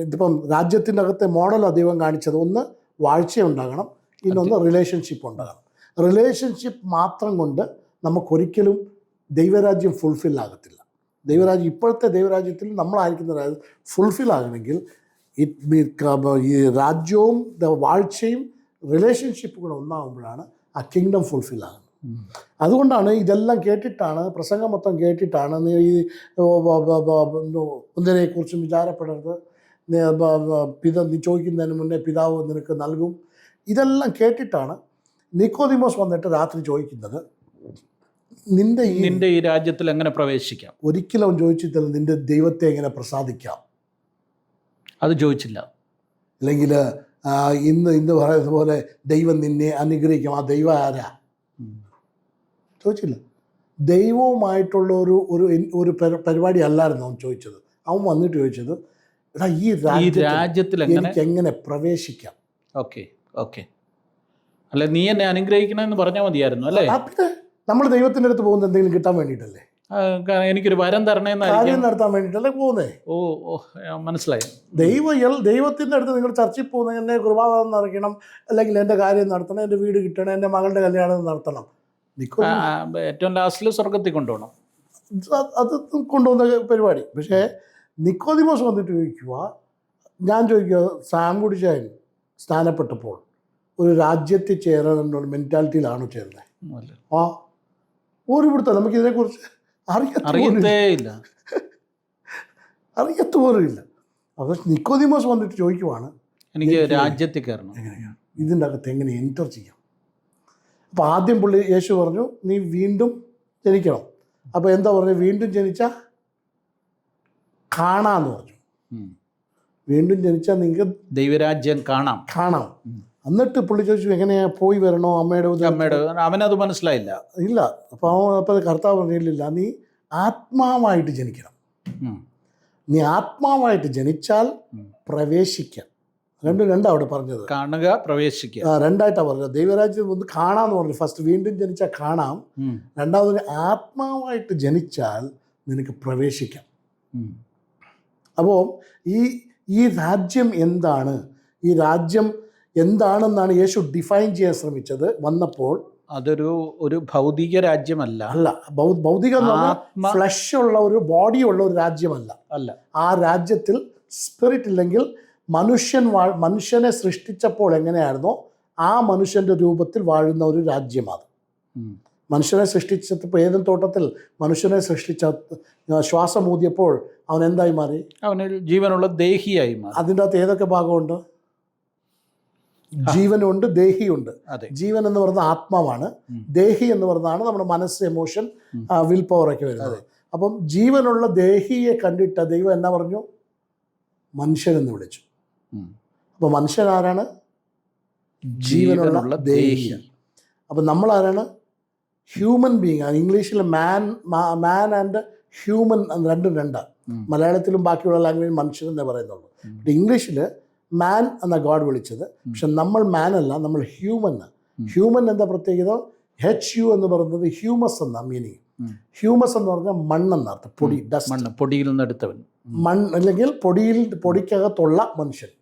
ഇതിപ്പം രാജ്യത്തിൻ്റെ അകത്തെ മോഡലാണ് ദൈവം കാണിച്ചത്. ഒന്ന് വാഴ്ച ഉണ്ടാകണം, ഇന്നൊന്ന് റിലേഷൻഷിപ്പ് ഉണ്ടാകണം. റിലേഷൻഷിപ്പ് മാത്രം കൊണ്ട് നമുക്കൊരിക്കലും ദൈവരാജ്യം ഫുൾഫിൽ ആകത്തില്ല. ദൈവരാജ്യം ഇപ്പോഴത്തെ ദൈവരാജ്യത്തിൽ നമ്മളായിരിക്കുന്ന ഫുൾഫിൽ ആകണമെങ്കിൽ ഈ രാജ്യവും വാഴ്ചയും റിലേഷൻഷിപ്പ് കൂടെ ഒന്നാകുമ്പോഴാണ് ആ കിങ്ഡം ഫുൾഫിൽ ആകുന്നത്. അതുകൊണ്ടാണ് ഇതെല്ലാം കേട്ടിട്ടാണ്, പ്രസംഗം മൊത്തം കേട്ടിട്ടാണ് നീ ഈ ഒന്നിനെക്കുറിച്ചും വിചാരപ്പെടരുത്, നീ ചോദിക്കുന്നതിന് മുന്നേ പിതാവ് നിനക്ക് നൽകും, ഇതെല്ലാം കേട്ടിട്ടാണ് നിക്കോദിമോസ് വന്നിട്ട് രാത്രി ചോദിക്കുന്നത്, നിന്റെ ഈ രാജ്യത്തിൽ എങ്ങനെ പ്രവേശിക്കാം? ഒരിക്കലും അവൻ ചോദിച്ചിട്ടില്ല നിന്റെ ദൈവത്തെ എങ്ങനെ പ്രസാദിക്കാം, അത് ചോദിച്ചില്ല. അല്ലെങ്കിൽ ഇന്ന് പറയുന്ന പോലെ ദൈവം നിന്നെ അനുഗ്രഹിക്കാം, ആ ദൈവം ആരാ ചോദിച്ചില്ല. ദൈവവുമായിട്ടുള്ള ഒരു പരിപാടി അല്ലായിരുന്നു അവൻ ചോദിച്ചത്. അവൻ വന്നിട്ട് ചോദിച്ചത്, എടാ ഈ രാജ്യത്തിൽ എനിക്ക് എങ്ങനെ പ്രവേശിക്കാം? ഓക്കെ ഓക്കെ, അല്ലെ നീ എന്നെ അനുഗ്രഹിക്കണമെന്ന് പറഞ്ഞാൽ മതിയായിരുന്നു അല്ലേ? പിന്നെ നമ്മൾ ദൈവത്തിൻ്റെ അടുത്ത് പോകുന്നത് എന്തെങ്കിലും കിട്ടാൻ വേണ്ടിയിട്ടല്ലേ? എനിക്കൊരു വരം തരണേന്ന് കാര്യം നടത്താൻ വേണ്ടിയിട്ടല്ലേ പോകുന്നേ? ഓ ഓ, മനസ്സിലായി. ദൈവത്തിൻ്റെ അടുത്ത് നിങ്ങൾ ചർച്ചയിൽ പോകുന്നത് എന്നെ കൃപാവരം നിറയ്ക്കണം, അല്ലെങ്കിൽ എൻ്റെ കാര്യം നടത്തണം, എൻ്റെ വീട് കിട്ടണം, എൻ്റെ മകളുടെ കല്യാണം നടത്തണം. ഏറ്റവും ലാസ്റ്റിൽ സ്വർഗത്തിൽ കൊണ്ടുപോകണം, അത് കൊണ്ടുപോകുന്ന പരിപാടി. പക്ഷേ നിക്കോദിമോസ് വന്നിട്ട് ചോദിക്കുക, ഞാൻ ചോദിക്കുക, സാമ്പുടിച്ചായൻ സ്ഥാനപ്പെട്ടപ്പോൾ ഒരു രാജ്യത്തിൽ ചേരാനുള്ള മെൻറ്റാലിറ്റിയിലാണോ ചേർന്നത്? ആ ഒരു പിടുത്തം നമുക്കിതിനെക്കുറിച്ച് അറിയത്തേയില്ല, അറിയത്തുപോലുമില്ല. അപ്പോൾ നിക്കോദിമോസ് വന്നിട്ട് ചോദിക്കുവാണ്, എനിക്ക് രാജ്യത്തിൽ കയറണം, എങ്ങനെയാണ് ഇതിൻ്റെ അകത്ത് എങ്ങനെ എൻറ്റർ ചെയ്യാം? അപ്പോൾ ആദ്യം യേശു പറഞ്ഞു, നീ വീണ്ടും ജനിക്കണം. അപ്പോൾ എന്താ പറഞ്ഞു? വീണ്ടും ജനിച്ചാൽ കാണാമെന്ന് പറഞ്ഞു. വീണ്ടും ജനിച്ചാൽ നിങ്ങൾക്ക് ദൈവരാജ്യം കാണാം. എന്നിട്ട് പുള്ളി ചോദിച്ചു, എങ്ങനെയാ പോയി വരണോ അമ്മയുടെ? അവനത് മനസ്സിലായില്ല. ഇല്ല. അപ്പോൾ കർത്താവ് പറഞ്ഞില്ല, നീ ആത്മാവായിട്ട് ജനിക്കണം. നീ ആത്മാവായിട്ട് ജനിച്ചാൽ പ്രവേശിക്കാം. രണ്ടാ അവിടെ പറഞ്ഞത്, കാണുക, പ്രവേശിക്കുക, രണ്ടായിട്ടാണ് പറഞ്ഞത്. ദൈവരാജ്യം ഒന്ന് കാണാമെന്ന് പറഞ്ഞു. ഫസ്റ്റ് വീണ്ടും ജനിച്ചാൽ കാണാം, രണ്ടാമത് ആത്മാവായിട്ട് ജനിച്ചാൽ നിനക്ക് പ്രവേശിക്കാം. അപ്പോൾ ഈ രാജ്യം എന്താണ്, ഈ രാജ്യം എന്താണെന്നാണ് യേശു ഡിഫൈൻ ചെയ്യാൻ ശ്രമിച്ചത്. വന്നപ്പോൾ ഒരു ഭൗതിക രാജ്യമല്ല, ഭൗതിക ഫ്ലഷ് ഉള്ള ഒരു ബോഡി ഉള്ള ഒരു രാജ്യമല്ല. ആ രാജ്യത്തിൽ സ്പിരിറ്റ് ഇല്ലെങ്കിൽ മനുഷ്യനെ സൃഷ്ടിച്ചപ്പോൾ എങ്ങനെയായിരുന്നോ ആ മനുഷ്യൻ്റെ രൂപത്തിൽ വാഴുന്ന ഒരു രാജ്യമാണ്. മനുഷ്യനെ സൃഷ്ടിച്ചപ്പോൾ ഏതും തോട്ടത്തിൽ മനുഷ്യനെ സൃഷ്ടിച്ച ശ്വാസം ഊതിയപ്പോൾ അവൻ എന്തായി മാറി? അവനൊരു ജീവനുള്ള ദേഹിയായി മാറി. അതിൻ്റെ അകത്ത് ഏതൊക്കെ ഭാഗമുണ്ട്? ജീവനുണ്ട്, ദേഹിയുണ്ട്. ജീവൻ എന്ന് പറയുന്നത് ആത്മാവാണ്, ദേഹി എന്ന് പറയുന്നതാണ് നമ്മുടെ മനസ്സ്, എമോഷൻ, വിൽ പവറൊക്കെ വരുന്നത്. അപ്പം ജീവനുള്ള ദേഹിയെ കണ്ടിട്ട് ദൈവം എന്നാ പറഞ്ഞു? മനുഷ്യനെന്ന് വിളിച്ചു. അപ്പോൾ മനുഷ്യൻ ആരാണ്? ജീവനുള്ള ദേഹി. അപ്പം നമ്മളാരാണ്? ഹ്യൂമൻ ബീങ് ആണ്. ഇംഗ്ലീഷിൽ മാൻ ആൻഡ് ഹ്യൂമൻ രണ്ടാണ്. മലയാളത്തിലും ബാക്കിയുള്ള ലാംഗ്വേജ് മനുഷ്യൻ എന്നേ പറയുന്നുള്ളൂ. ഇംഗ്ലീഷിൽ മാൻ എന്ന ഗോഡ് വിളിച്ചത്. പക്ഷെ നമ്മൾ മാൻ അല്ല, നമ്മൾ ഹ്യൂമൻ. ഹ്യൂമൻ എന്താ പ്രത്യേകത? HU എന്ന് പറയുന്നത് ഹ്യൂമസ് എന്ന മീനിങ്. ഹ്യൂമസ് എന്ന് പറഞ്ഞാൽ മണ്ണെന്നർത്ഥം, പൊടി, ഡസ്റ്റ്, പൊടിയിൽ നിന്ന് എടുത്തവൻ, അല്ലെങ്കിൽ പൊടിക്കകത്തുള്ള മനുഷ്യൻ.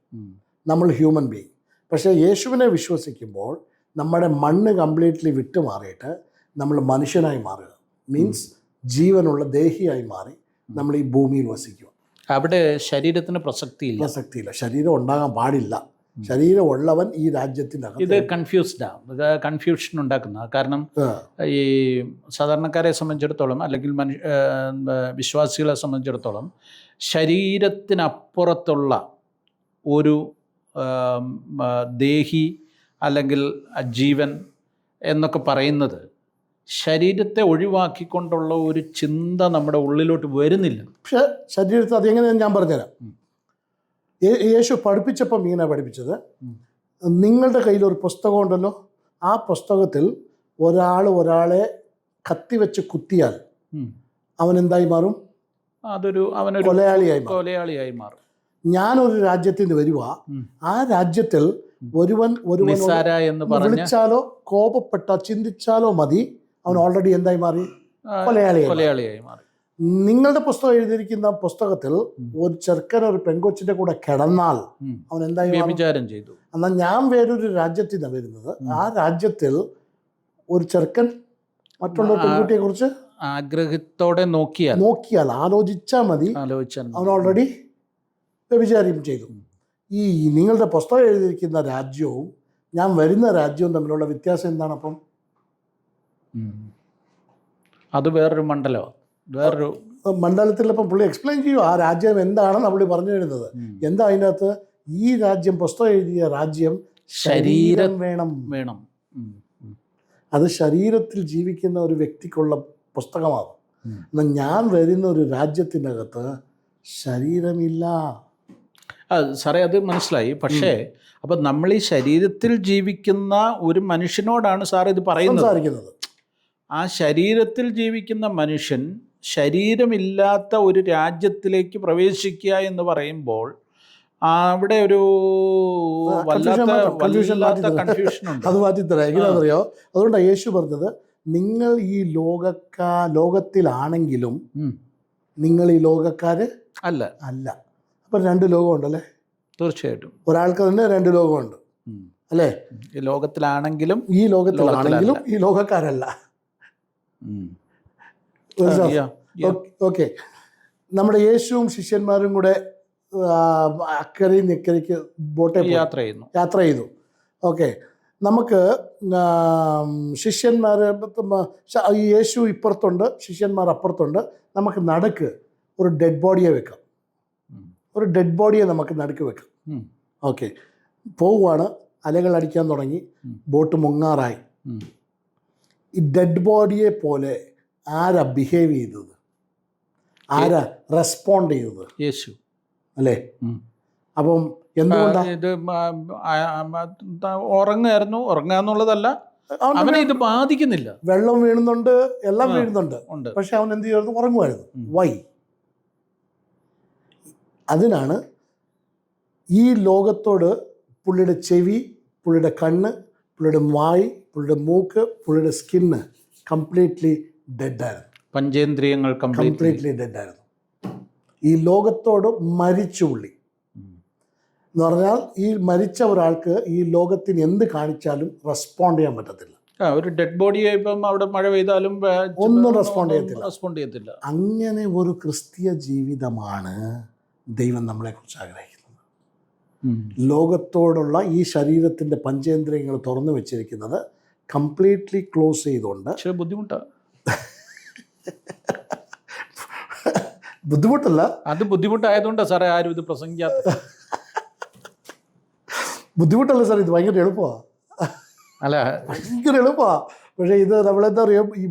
നമ്മൾ ഹ്യൂമൻ ബീങ്. പക്ഷേ യേശുവിനെ വിശ്വസിക്കുമ്പോൾ നമ്മുടെ മണ്ണ് കംപ്ലീറ്റ്ലി വിട്ടുമാറിയിട്ട് നമ്മൾ മനുഷ്യനായി മാറുക. മീൻസ് ജീവനുള്ള ദേഹിയായി മാറി നമ്മൾ ഈ ഭൂമിയിൽ വസിക്കുക. അവിടെ ശരീരത്തിന് പ്രസക്തിയില്ല. ശരീരം ഉണ്ടാകാൻ പാടില്ല. ശരീരമുള്ളവൻ ഈ രാജ്യത്തിനകത്ത്. ഇത് കൺഫ്യൂഷൻ ഉണ്ടാക്കുന്ന കാരണം ഈ സാധാരണക്കാരെ സംബന്ധിച്ചിടത്തോളം അല്ലെങ്കിൽ വിശ്വാസികളെ സംബന്ധിച്ചിടത്തോളം ശരീരത്തിനപ്പുറത്തുള്ള ഒരു ദേഹി അല്ലെങ്കിൽ ജീവൻ എന്നൊക്കെ പറയുന്നത് ശരീരത്തെ ഒഴിവാക്കിക്കൊണ്ടുള്ള ഒരു ചിന്ത നമ്മുടെ ഉള്ളിലോട്ട് വരുന്നില്ല. പക്ഷെ ശരീരത്തിൽ അതെങ്ങനെയാണെന്ന് ഞാൻ പറഞ്ഞുതരാം. യേശു പഠിപ്പിച്ചപ്പം ഇങ്ങനെ പഠിപ്പിച്ചത്, നിങ്ങളുടെ കയ്യിൽ ഒരു പുസ്തകം ഉണ്ടല്ലോ, ആ പുസ്തകത്തിൽ ഒരാളെ കത്തിവെച്ച് കുത്തിയാൽ അവൻ എന്തായി മാറും? അവനൊരു കൊലയാളിയായി മാറും. ഞാനൊരു രാജ്യത്തിൽ നിന്ന് വരുക, ആ രാജ്യത്തിൽ ഒരുവൻ വിളിച്ചാലോ കോപപ്പെട്ടോ ചിന്തിച്ചാലോ മതി, അവൻ ഓൾറെഡി എന്തായി മാറി? കൊലയാളിയായി മാറി. നിങ്ങളുടെ പുസ്തകം എഴുതിയിരിക്കുന്ന പുസ്തകത്തിൽ ഒരു ചെറുക്കൻ ഒരു പെൺകൊച്ചിന്റെ കൂടെ കിടന്നാൽ അവൻ എന്തായി വ്യഭിചാരം ചെയ്തു. എന്നാൽ ഞാൻ വേറൊരു രാജ്യത്തിൽ നിന്നാണ് വരുന്നത്, ആ രാജ്യത്തിൽ ഒരു ചെറുക്കൻ മറ്റുള്ള പെൺകുട്ടിയെ കുറിച്ച് ആഗ്രഹത്തോടെ നോക്കിയാൽ ആലോചിച്ചാൽ മതി, അവൻ ഓൾറെഡി വ്യഭിചാരം ചെയ്തു. ഈ നിങ്ങളുടെ പുസ്തകം എഴുതിയിരിക്കുന്ന രാജ്യവും ഞാൻ വരുന്ന രാജ്യവും തമ്മിലുള്ള വ്യത്യാസം എന്താണ്? അപ്പം അത് വേറൊരു മണ്ഡലത്തിൽ അപ്പം പുള്ളി എക്സ്പ്ലെയിൻ ചെയ്യും ആ രാജ്യം എന്താണെന്ന് പുള്ളി പറഞ്ഞു തരുന്നത്. എന്താ അതിൻ്റെ അകത്ത്? ഈ രാജ്യം, പുസ്തകം എഴുതിയ രാജ്യം ശരീരം വേണം. അത് ശരീരത്തിൽ ജീവിക്കുന്ന ഒരു വ്യക്തിക്കുള്ള പുസ്തകമാണ്. എന്നാൽ ഞാൻ വരുന്ന ഒരു രാജ്യത്തിനകത്ത് ശരീരമില്ല. സാറേ, അത് മനസ്സിലായി. പക്ഷേ അപ്പം നമ്മൾ ഈ ശരീരത്തിൽ ജീവിക്കുന്ന ഒരു മനുഷ്യനോടാണ് സാർ ഇത് പറയുന്നത്. ആ ശരീരത്തിൽ ജീവിക്കുന്ന മനുഷ്യൻ ശരീരമില്ലാത്ത ഒരു രാജ്യത്തിലേക്ക് പ്രവേശിക്കുക എന്ന് പറയുമ്പോൾ അവിടെ ഒരു കൺഫ്യൂഷൻ ഉണ്ട്. അത് മാറ്റിത്തരാം. എങ്ങനെയാണെന്നറിയോ? അതുകൊണ്ടാണ് യേശു പറഞ്ഞത്, നിങ്ങൾ ഈ ലോകത്തിലാണെങ്കിലും നിങ്ങൾ ഈ ലോകക്കാര് അല്ല. അപ്പം 2 ലോകമുണ്ടല്ലേ? തീർച്ചയായിട്ടും. ഒരാൾക്ക് തന്നെ 2 ലോകമുണ്ട് അല്ലേ? ഈ ലോകത്തിലാണെങ്കിലും ഈ ലോകക്കാരല്ല. ഓക്കെ. നമ്മുടെ യേശുവും ശിഷ്യന്മാരും കൂടെ അക്കരയും ഇക്കരയ്ക്ക് ബോട്ടിൽ യാത്ര ചെയ്തു. ഓക്കെ, നമുക്ക് ശിഷ്യന്മാർ, യേശു ഇപ്പുറത്തുണ്ട്, ശിഷ്യന്മാർ അപ്പുറത്തുണ്ട്. നമുക്ക് നടുക്ക് ഒരു ഡെഡ് ബോഡിയെ വെക്കാം. നമുക്ക് നടുക്ക് വെക്കാം. ഓക്കെ, പോവുകയാണ്. അലകൾ അടിക്കാൻ തുടങ്ങി, ബോട്ട് മുങ്ങാറായി. ഈ ഡെഡ് ബോഡിയെ പോലെ ആരാ ബിഹേവ് ചെയ്തത്? ആരാ റെസ്പോണ്ട് ചെയ്തത്? യേശു അല്ലേ? അപ്പം എന്തുകൊണ്ടാണ് ഇത് ഉറങ്ങാന്നുള്ളതല്ല, അവനെ ഇത് ബാധിക്കുന്നില്ല. വെള്ളം വീഴുന്നുണ്ട്, എല്ലാം വീഴുന്നുണ്ട്, പക്ഷെ അവൻ എന്ത് ചെയ്യുന്നു? ഉറങ്ങുമായിരുന്നു. വൈ? അതിനാണ് ഈ ലോകത്തോട് പുള്ളിയുടെ ചെവി, പുള്ളിയുടെ കണ്ണ്, പുള്ളിയുടെ വായ്, പുള്ളിയുടെ മൂക്ക്, പുള്ളിയുടെ സ്കിന്ന് കംപ്ലീറ്റ്ലി ഡെഡായിരുന്നു. പഞ്ചേന്ദ്രിയങ്ങൾ കംപ്ലീറ്റ്ലി ഡെഡായിരുന്നു. ഈ ലോകത്തോട് മരിച്ചു പുള്ളി എന്ന് പറഞ്ഞാൽ, ഈ മരിച്ച ഒരാൾക്ക് ഈ ലോകത്തിന് എന്ത് കാണിച്ചാലും റെസ്പോണ്ട് ചെയ്യാൻ പറ്റത്തില്ല. ഒരു ഡെഡ് ബോഡിയെ ഇപ്പം അവിടെ മഴ പെയ്താലും ഒന്നും റെസ്പോണ്ട് ചെയ്യത്തില്ല. അങ്ങനെ ഒരു ക്രിസ്തീയ ജീവിതമാണ് ദൈവം നമ്മളെക്കുറിച്ച് ആഗ്രഹിക്കുന്നത്. ലോകത്തോടുള്ള ഈ ശരീരത്തിൻ്റെ പഞ്ചേന്ദ്രിയങ്ങൾ തുറന്നു വെച്ചിരിക്കുന്നത് കംപ്ലീറ്റ്ലി ക്ലോസ് ചെയ്തുകൊണ്ട്. ബുദ്ധിമുട്ടല്ല, അത് ബുദ്ധിമുട്ടായതുകൊണ്ടാണ് സാറേ ആരും ഇത് പ്രസംഗിക്കാത്ത. ബുദ്ധിമുട്ടല്ല സാർ, ഇത് ഭയങ്കര എളുപ്പമാണ്. ഭയങ്കര എളുപ്പമാണ്. പക്ഷേ ഇത് നമ്മളെന്താ പറയുക, ഈ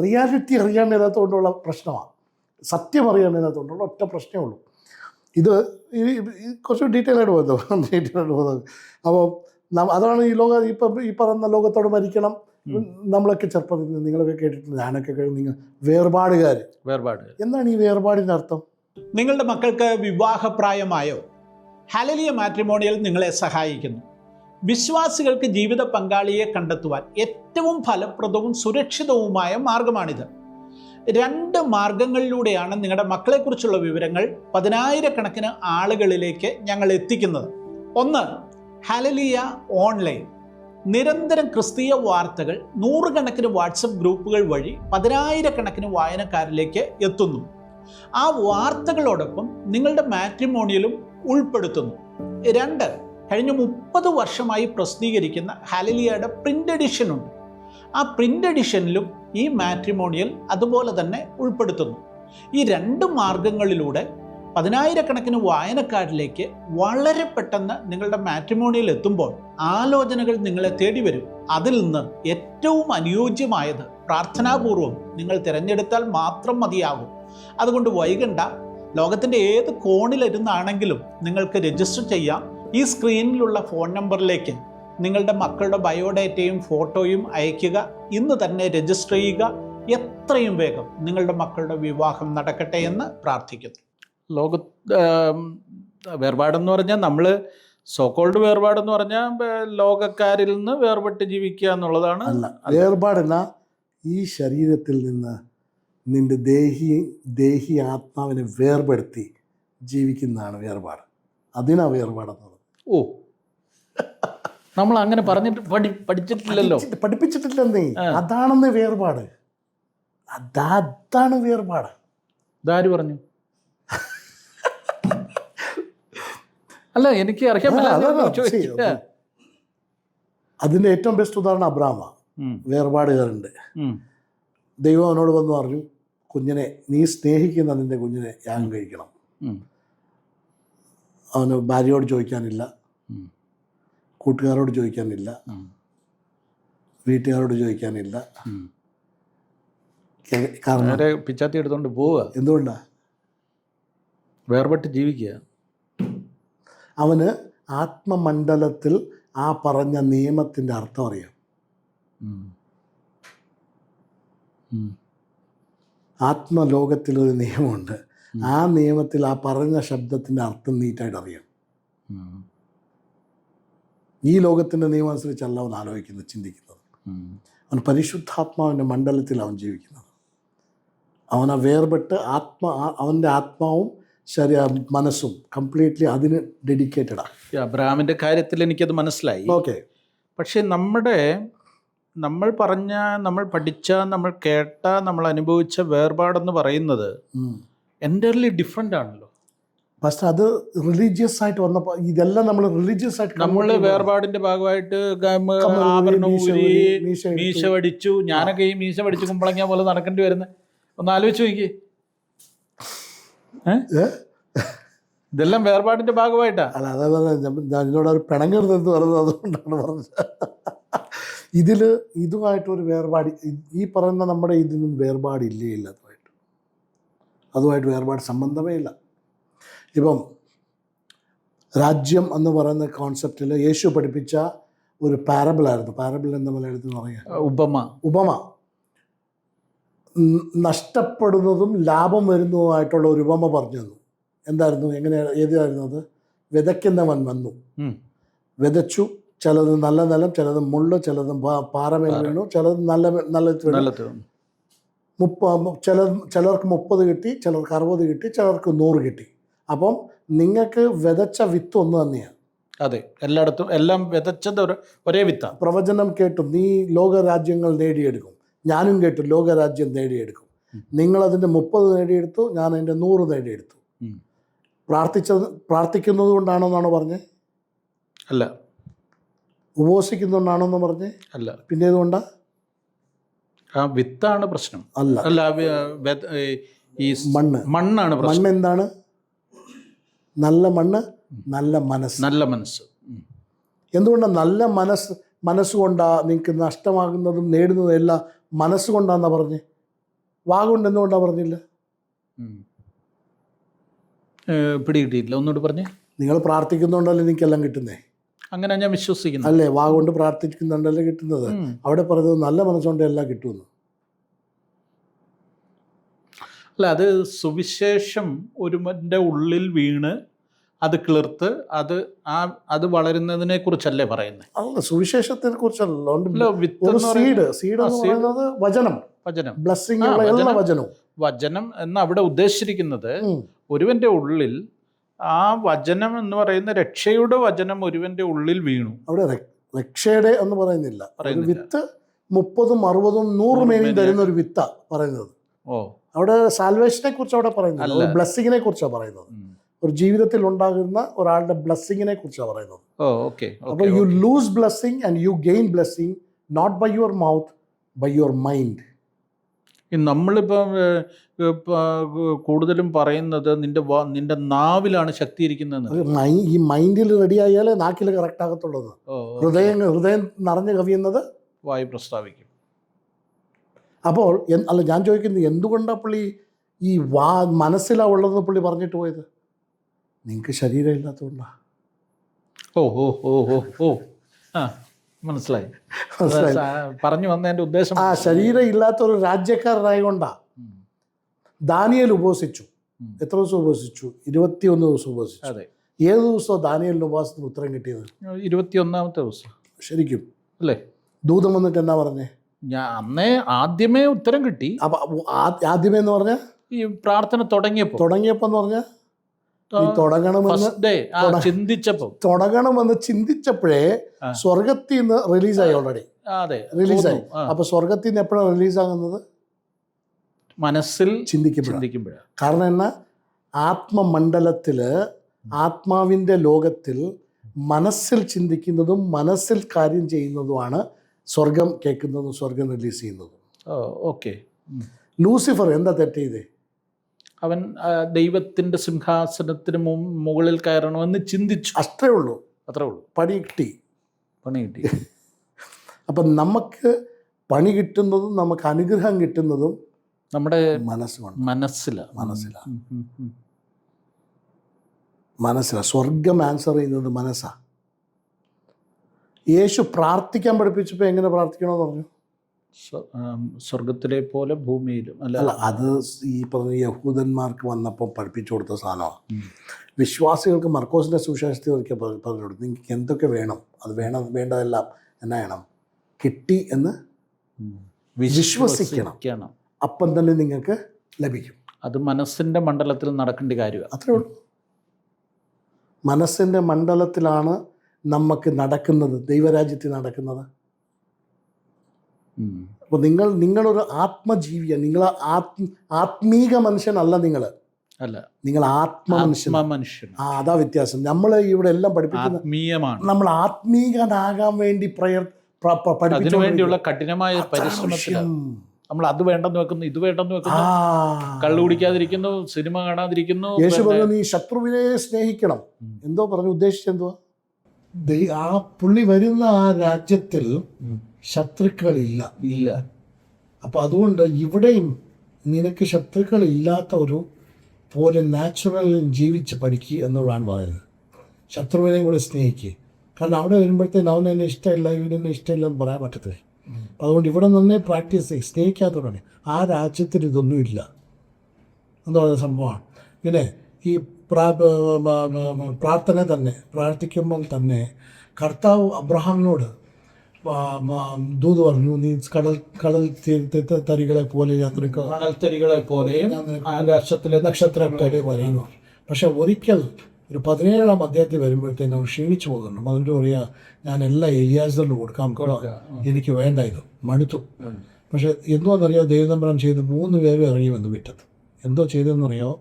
റിയാലിറ്റി അറിയാൻ മേലാത്തതുകൊണ്ടുള്ള പ്രശ്നമാണ്. സത്യം അറിയാൻ മേലാത്തതുകൊണ്ടുള്ള ഒറ്റ പ്രശ്നമേ ഉള്ളൂ. ഇത് കുറച്ച് ഡീറ്റെയിൽ ആയിട്ട് പോകുന്നത്. അപ്പോൾ അതാണ് ഈ ലോകം. ഈ പറയുന്ന ലോകത്തോട് മരിക്കണം. നമ്മളൊക്കെ ചെറുപ്പത്തിൽ നിങ്ങളൊക്കെ കേട്ടിട്ടുണ്ട്, ഞാനൊക്കെ നിങ്ങൾ വേർപാട്. എന്താണ് ഈ വേർപാടിൻ്റെ അർത്ഥം? നിങ്ങളുടെ മക്കൾക്ക് വിവാഹപ്രായമായോ? ഹല്ലേലൂയ മാട്രിമോണിയൽ നിങ്ങളെ സഹായിക്കുന്നു. വിശ്വാസികൾക്ക് ജീവിത പങ്കാളിയെ കണ്ടെത്തുവാൻ ഏറ്റവും ഫലപ്രദവും സുരക്ഷിതവുമായ മാർഗമാണിത്. 2 മാർഗങ്ങളിലൂടെയാണ് നിങ്ങളുടെ മക്കളെക്കുറിച്ചുള്ള വിവരങ്ങൾ 10,000-കണക്കിന് ആളുകളിലേക്ക് ഞങ്ങൾ എത്തിക്കുന്നത്. ഒന്ന്, ഹല്ലേലൂയ ഓൺലൈൻ. നിരന്തരം ക്രിസ്തീയ വാർത്തകൾ 100-കണക്കിന് വാട്സപ്പ് ഗ്രൂപ്പുകൾ വഴി 10,000-കണക്കിന് വായനക്കാരിലേക്ക് എത്തുന്നു. ആ വാർത്തകളോടൊപ്പം നിങ്ങളുടെ മാട്രിമോണിയലും ഉൾപ്പെടുത്തുന്നു. 2, കഴിഞ്ഞ 30 വർഷമായി പ്രസിദ്ധീകരിക്കുന്ന ഹാലലിയയുടെ പ്രിൻ്റ് എഡിഷനുണ്ട്. ആ പ്രിൻ്റ് എഡിഷനിലും ഈ മാട്രിമോണിയൽ അതുപോലെ തന്നെ ഉൾപ്പെടുത്തുന്നു. ഈ 2 മാർഗങ്ങളിലൂടെ 10,000-കണക്കിന് വായനക്കാരിലേക്ക് വളരെ പെട്ടെന്ന് നിങ്ങളുടെ മാട്രിമോണിയൽ എത്തുമ്പോൾ ആലോചനകൾ നിങ്ങളെ തേടി വരും. അതിൽ നിന്ന് ഏറ്റവും അനുയോജ്യമായത് പ്രാർത്ഥനാപൂർവം നിങ്ങൾ തിരഞ്ഞെടുത്താൽ മാത്രം മതിയാകും. അതുകൊണ്ട് വൈകണ്ട. ലോകത്തിൻ്റെ ഏത് കോണിലിരുന്നാണെങ്കിലും നിങ്ങൾക്ക് രജിസ്റ്റർ ചെയ്യാം. ഈ സ്ക്രീനിലുള്ള ഫോൺ നമ്പറിലേക്ക് നിങ്ങളുടെ മക്കളുടെ ബയോഡേറ്റയും ഫോട്ടോയും അയയ്ക്കുക. ഇന്ന് തന്നെ രജിസ്റ്റർ ചെയ്യുക. എത്രയും വേഗം നിങ്ങളുടെ മക്കളുടെ വിവാഹം നടക്കട്ടെ എന്ന് പ്രാർത്ഥിക്കുന്നു. വേർപാടെന്ന് പറഞ്ഞാൽ നമ്മൾ സോക്കോൾഡ് വേർപാടെന്ന് പറഞ്ഞാൽ ലോകക്കാരിൽ നിന്ന് വേർപെട്ട് ജീവിക്കുക എന്നുള്ളതാണ്. അല്ല, വേർപാടല്ല, ഈ ശരീരത്തിൽ നിന്ന് നിന്റെ ദേഹി ആത്മാവിനെ വേർപെടുത്തി ജീവിക്കുന്നതാണ് വേർപാട്. അതിനാ വേർപാടെന്ന് പറയുന്നത്. ഓ, നമ്മൾ അങ്ങനെ പറഞ്ഞിട്ട് പഠിച്ചിട്ടില്ലല്ലോ, പഠിപ്പിച്ചിട്ടില്ലെന്നേ. അതാണെന്ന് വേർപാട്. അതാണ് വേർപാട്. ഇതാര് പറഞ്ഞു? അല്ല, എനിക്ക് അറിയാൻ. അതിൻ്റെ ഏറ്റവും ബെസ്റ്റ് ഉദാഹരണം അബ്രാഹ്മ. വേർപാടുകാരുണ്ട്. ദൈവം അവനോട് വന്ന് പറഞ്ഞു, കുഞ്ഞിനെ, നീ സ്നേഹിക്കുന്ന നിന്റെ കുഞ്ഞിനെ യാഗം കഴിക്കണം. അവന് ഭാര്യയോട് ചോദിക്കാനില്ല, കൂട്ടുകാരോട് ചോദിക്കാനില്ല, വീട്ടുകാരോട് ചോദിക്കാനില്ല. കാരണം പിച്ചാത്തി എടുത്തോണ്ട് പോവുക. എന്തുകൊണ്ടാ? വേർപെട്ട് ജീവിക്കുക. അവന് ആത്മമണ്ഡലത്തിൽ ആ പറഞ്ഞ നിയമത്തിൻ്റെ അർത്ഥം അറിയാം. ആത്മലോകത്തിലൊരു നിയമമുണ്ട്. ആ നിയമത്തിൽ ആ പറഞ്ഞ ശബ്ദത്തിൻ്റെ അർത്ഥം നീറ്റായിട്ട് അറിയാം. ഈ ലോകത്തിൻ്റെ നിയമം അനുസരിച്ചല്ല അവൻ ആലോചിക്കുന്നത്, ചിന്തിക്കുന്നത്. അവൻ പരിശുദ്ധാത്മാവിൻ്റെ മണ്ഡലത്തിൽ അവൻ ജീവിക്കുന്നത്. അവനെ വേർപെട്ട് അവൻ്റെ ആത്മാവും മനസ്സും കംപ്ലീറ്റ്ലി അതിന് ഡെഡിക്കേറ്റഡാണ്. അബ്രഹാമിൻ്റെ കാര്യത്തിൽ എനിക്കത് മനസ്സിലായി. ഓക്കെ. പക്ഷേ നമ്മൾ പറഞ്ഞ, നമ്മൾ പഠിച്ച, നമ്മൾ കേട്ട, നമ്മൾ അനുഭവിച്ച വേർപാടെന്ന് പറയുന്നത് എൻ്റർലി ഡിഫറെൻ്റ് ആണല്ലോ. പക്ഷെ അത് റിലീജിയസ് ആയിട്ട് വന്നപ്പോൾ ഇതെല്ലാം നമ്മൾ റിലീജിയസ് ആയിട്ട് നമ്മൾ വേർപാടിന്റെ ഭാഗമായിട്ട് ആഭരണം ഊരി മീശ വടിച്ചു. ഞാനൊക്കെ ഈ മീശ വടിച്ച് കുമ്പളങ്ങ പോലെ നടക്കേണ്ടി വരുന്നത് ഒന്ന് ആലോചിച്ച് നോക്കി. ഇതെല്ലാം വേർപാടിന്റെ ഭാഗമായിട്ടാ. അല്ല, അതേപോലെ എന്നോട് ഒരു പിണങ്ങരുതെന്ന് പറയുന്നത് അതുകൊണ്ടാണ് പറഞ്ഞത്. ഇതുമായിട്ടൊരു വേർപാട്, ഈ പറയുന്ന നമ്മുടെ ഇതിനും വേർപാടില്ലേ ഇല്ല. അതുമായിട്ട് വേർപാട് സംബന്ധമേ ഇല്ല. ഇപ്പം രാജ്യം എന്ന് പറയുന്ന കോൺസെപ്റ്റിൽ യേശു പഠിപ്പിച്ച ഒരു പാരബിളായിരുന്നു. പാരബിൾ എന്താ മലയാളത്തിൽ പറയുക? ഉപമ. നഷ്ടപ്പെടുന്നതും ലാഭം വരുന്നതുമായിട്ടുള്ള ഒരു ഉപമ പറഞ്ഞു തന്നു. എന്തായിരുന്നു? ഏതായിരുന്നു അത്? വിതയ്ക്കുന്നവൻ വന്നു, വിതച്ചു. ചിലത് നല്ല നിലം, ചിലത് മുള്ള്, ചിലത് പാറമേൽ വീണു, ചിലത് നല്ല ചിലർക്ക് 30 കിട്ടി, ചിലർക്ക് 60 കിട്ടി, ചിലർക്ക് 100 കിട്ടി. അപ്പം നിങ്ങൾക്ക് വിതച്ച വിത്ത് ഒന്ന് തന്നെയാണ്. അതെ, എല്ലായിടത്തും എല്ലാം വിതച്ചത് ഒരേ വിത്താണ്. പ്രവചനം കേട്ടു, നീ ലോകരാജ്യങ്ങൾ നേടിയെടുക്കും. ഞാനും കേട്ടു, ലോകരാജ്യം നേടിയെടുക്കും. നിങ്ങളതിൻ്റെ 30 നേടിയെടുത്തു, ഞാൻ അതിൻ്റെ 100 നേടിയെടുത്തു. പ്രാർത്ഥിക്കുന്നത് കൊണ്ടാണോന്നാണോ പറഞ്ഞേ? അല്ല. ഉപവസിക്കുന്നുകൊണ്ടാണോന്ന് പറഞ്ഞേ? അല്ല. പിന്നെ ഏതുകൊണ്ടാ? ആ വിത്താണ് പ്രശ്നം. അല്ല, ഈ മണ്ണാണ് പ്രശ്നം. മണ്ണ് എന്താണ്? നല്ല മണ്ണ്, നല്ല മനസ്സ്. എന്തുകൊണ്ടാണ്? നല്ല മനസ്സുകൊണ്ടാ നിങ്ങൾക്ക് നഷ്ടമാകുന്നതും നേടുന്നതും എല്ലാം മനസ്സുകൊണ്ടാന്നാ പറഞ്ഞേ. വാഗുകൊണ്ട് എന്തുകൊണ്ടാ പറഞ്ഞില്ല? പിടികിട്ടിയില്ല, ഒന്നുകൂടി പറഞ്ഞേ. നിങ്ങൾ പ്രാർത്ഥിക്കുന്നുണ്ടല്ലോ എനിക്കെല്ലാം കിട്ടുന്നേ. അങ്ങനെ ഞാൻ വിശ്വസിക്കുന്നു. അല്ലേ? വാഗുകൊണ്ട് പ്രാർത്ഥിക്കുന്നുണ്ടല്ലേ കിട്ടുന്നത്. അവിടെ പറയുന്നത് നല്ല മനസ്സുകൊണ്ട് എല്ലാം കിട്ടുമെന്ന്. അല്ല, അത് സുവിശേഷം ഒരുവൻ്റെ ഉള്ളിൽ വീണ് അത് കിളിർത്ത് അത് വളരുന്നതിനെ കുറിച്ചല്ലേ പറയുന്നത്? അല്ല, സുവിശേഷത്തെ കുറിച്ചല്ലോ. വചനം എന്ന് അവിടെ ഉദ്ദേശിച്ചിരിക്കുന്നത് ഒരുവന്റെ ഉള്ളിൽ ആ വചനം എന്ന് പറയുന്ന രക്ഷയുടെ വചനം ഒരുവന്റെ ഉള്ളിൽ വീണു. അവിടെ രക്ഷയുടെ എന്ന് പറയുന്നില്ല. വിത്ത് 30, 60, 100 മേനിയും തരുന്ന ഒരു വിത്ത പറയുന്നത്. അവിടെ സാൽവേഷനെ കുറിച്ച് അവിടെ പറയുന്നത്, ബ്ലെസ്സിങ്ങിനെ കുറിച്ചാണ് പറയുന്നത്. ഒരു ജീവിതത്തിൽ ഉണ്ടാകുന്ന ഒരാളുടെ ബ്ലെസ്സിങ്ങിനെ കുറിച്ചാണ് പറയുന്നത്. Oh okay. അപ്പോൾ you lose blessing and you gain blessing not by your mouth, by your mind. നമ്മളിപ്പം കൂടുതലും പറയുന്നത് നിന്റെ നാവിലാണ് ശക്തി ഇരിക്കുന്നത്. ഈ മൈൻഡിൽ റെഡി ആയാലേ നാക്കിൽ കറക്റ്റ് ആകത്തുള്ളത്. ഹൃദയം നിറഞ്ഞു കവിയുന്നത് വായു പ്രസ്താവിക്കും. അപ്പോൾ അല്ല, ഞാൻ ചോദിക്കുന്നത് എന്തുകൊണ്ടാണ് പുള്ളി ഈ മനസ്സിലാണ് ഉള്ളതെന്ന് പുള്ളി പറഞ്ഞിട്ട് പോയത്? നിങ്ങൾക്ക് ശരീരം ഇല്ലാത്തതുകൊണ്ടാണ്. ഓ ഓ ഓ ഓ ഓ ആ മനസ്സിലായി. പറഞ്ഞു വന്നതിൻ്റെ ഉദ്ദേശം ആ ശരീരം ഇല്ലാത്ത ഒരു രാജ്യക്കാരനായതുകൊണ്ടാണ്. ദാനിയേൽ ഉപവസിച്ചു. എത്ര ദിവസം ഉപവസിച്ചു? 21 ദിവസം ഉപവസിച്ചു. അതെ. ഏത് ദിവസവും ദാനിയേലിന് ഉപവാസത്തിന് ഉത്തരം കിട്ടിയത്? 21ാമത്തെ ദിവസം. ശരിക്കും അല്ലേ? ദൂതം വന്നിട്ട് എന്നാ പറഞ്ഞേ? അന്നേ ആദ്യമേ ഉത്തരം കിട്ടി. അപ്പൊ ആദ്യമേ എന്ന് പറഞ്ഞാൽ ഈ പ്രാർത്ഥന തുടങ്ങിയപ്പോ എന്ന് പറഞ്ഞാൽ തുടങ്ങണമെന്ന് ചിന്തിച്ചപ്പോഴേ സ്വർഗത്തിൽ നിന്ന് റിലീസായി. ഓൾറെഡി റിലീസായി. അപ്പൊ സ്വർഗത്തിൽ നിന്ന് എപ്പോഴാണ് റിലീസാകുന്നത്? മനസ്സിൽ ചിന്തിക്കുമ്പോഴാണ്. കാരണം എന്നാ, ആത്മമണ്ഡലത്തില്, ആത്മാവിന്റെ ലോകത്തിൽ മനസ്സിൽ ചിന്തിക്കുന്നതും മനസ്സിൽ കാര്യം ചെയ്യുന്നതുമാണ് സ്വർഗം കേൾക്കുന്നതും സ്വർഗം റിലീസ് ചെയ്യുന്നതും. ഓക്കെ. ലൂസിഫർ എന്താ തെറ്റ് ചെയ്തേ? അവൻ ദൈവത്തിന്റെ സിംഹാസനത്തിന് മുകളിൽ കയറണമെന്ന് ചിന്തിച്ചു. അത്രേ ഉള്ളൂ. പണി കിട്ടി. അപ്പം നമുക്ക് പണി കിട്ടുന്നതും നമുക്ക് അനുഗ്രഹം കിട്ടുന്നതും നമ്മുടെ മനസ്സിലാണ്. സ്വർഗം ആൻസർ ചെയ്യുന്നത് മനസ്സാ. യേശു പ്രാർത്ഥിക്കാൻ പഠിപ്പിച്ചപ്പോൾ എങ്ങനെ പ്രാർത്ഥിക്കണമെന്ന് പറഞ്ഞു? സ്വർഗത്തിലെ പോലെ ഭൂമിയിലും. അല്ല, അത് ഈ പറഞ്ഞ യഹൂദന്മാർക്ക് വന്നപ്പോൾ പഠിപ്പിച്ചു കൊടുത്ത സാധനമാണ്. വിശ്വാസികൾക്ക് മർക്കോസിൻ്റെ സുവിശേഷത്തിൽ ഒരിക്കൽ പറഞ്ഞു കൊടുത്തു, നിങ്ങൾക്ക് എന്തൊക്കെ വേണം, അത് വേണ്ടതെല്ലാം എന്നാ വേണം? കിട്ടി എന്ന് വിശ്വസിക്കണം. അപ്പം തന്നെ നിങ്ങൾക്ക് ലഭിക്കും. അത് മനസ്സിൻ്റെ മണ്ഡലത്തിൽ നടക്കേണ്ട കാര്യമാണ്. അത്രേ ഉള്ളൂ. മനസ്സിൻ്റെ മണ്ഡലത്തിലാണ് നമുക്ക് നടക്കുന്നത്, ദൈവരാജ്യത്തിൽ നടക്കുന്നത്. അപ്പോൾ നിങ്ങളൊരു ആത്മജീവിയാണ്. നിങ്ങൾ ആത്മീക മനുഷ്യനല്ല. നിങ്ങൾ ആത്മമനുഷ്യൻ. അതാ വ്യത്യാസം. നമ്മൾ ഇവിടെ എല്ലാം പഠിപ്പിക്കുന്നത് നമ്മൾ ആത്മീകനാകാൻ വേണ്ടി അതിനുവേണ്ടിയുള്ള കഠിനമായ പരിശ്രമത്തിലാണ്. നമ്മൾ അത് വേണ്ടെന്ന് വെക്കുന്നു, ഇത് വേണ്ടെന്ന് വെക്കുന്നു, കള്ളു കുടിക്കാതിരിക്കുന്നു, സിനിമ കാണാതിരിക്കുന്നു. യേശു പറഞ്ഞു നീ ശത്രുവിനെ സ്നേഹിക്കണം. എന്തോ പറഞ്ഞു, ഉദ്ദേശിച്ചെന്തോ? ആ പുള്ളി വരുന്ന ആ രാജ്യത്തിൽ ശത്രുക്കളില്ല. അപ്പോൾ അതുകൊണ്ട് ഇവിടെയും നിനക്ക് ശത്രുക്കളില്ലാത്ത ഒരു പോലെ നാച്ചുറൽ ജീവിച്ച് പഠിക്കുക എന്നുള്ളതാണ് പറയുന്നത്. ശത്രുവിനെയും കൂടെ സ്നേഹിക്കുക. കാരണം അവിടെ വരുമ്പോഴത്തേന് അവനെന്നെ ഇഷ്ടമില്ല, ഇവനെന്നെ ഇഷ്ടമില്ല എന്ന് പറയാൻ പറ്റത്തില്ല. അതുകൊണ്ട് ഇവിടെ നന്നേ പ്രാക്ടീസ് ചെയ്യും. സ്നേഹിക്കാത്തവരാണ്. ആ രാജ്യത്തിൽ ഇതൊന്നുമില്ല എന്ന് പറയുന്ന സംഭവമാണ്. പിന്നെ ഈ പ്രാർത്ഥന തന്നെ പ്രാർത്ഥിക്കുമ്പോൾ തന്നെ കർത്താവ് അബ്രഹാമിനോട് ദൂത് പറഞ്ഞു, നീ കടൽ തരികളെ പോലെ കടൽത്തരികളെ പോലെയും ആകാശത്തിലെ നക്ഷത്രങ്ങളെ പോലെയും. പക്ഷെ ഒരിക്കൽ ഒരു 17-ാം അധ്യായത്തിൽ വരുമ്പോഴത്തേനും അവർ ക്ഷീണിച്ചു പോകുന്നു. അതുകൊണ്ട് പറയുക, ഞാൻ എല്ലാം എലിയാസറിന് കൊടുക്കാം, എനിക്ക് വേണ്ട, ഇത് മടുത്തു. പക്ഷെ എന്തോന്നറിയോ, ദൈവതമ്പരം ചെയ്ത് 3 പേരും ഇറങ്ങി വന്നു മുറ്റത്ത്. എന്തോ ചെയ്തതെന്നറിയോ,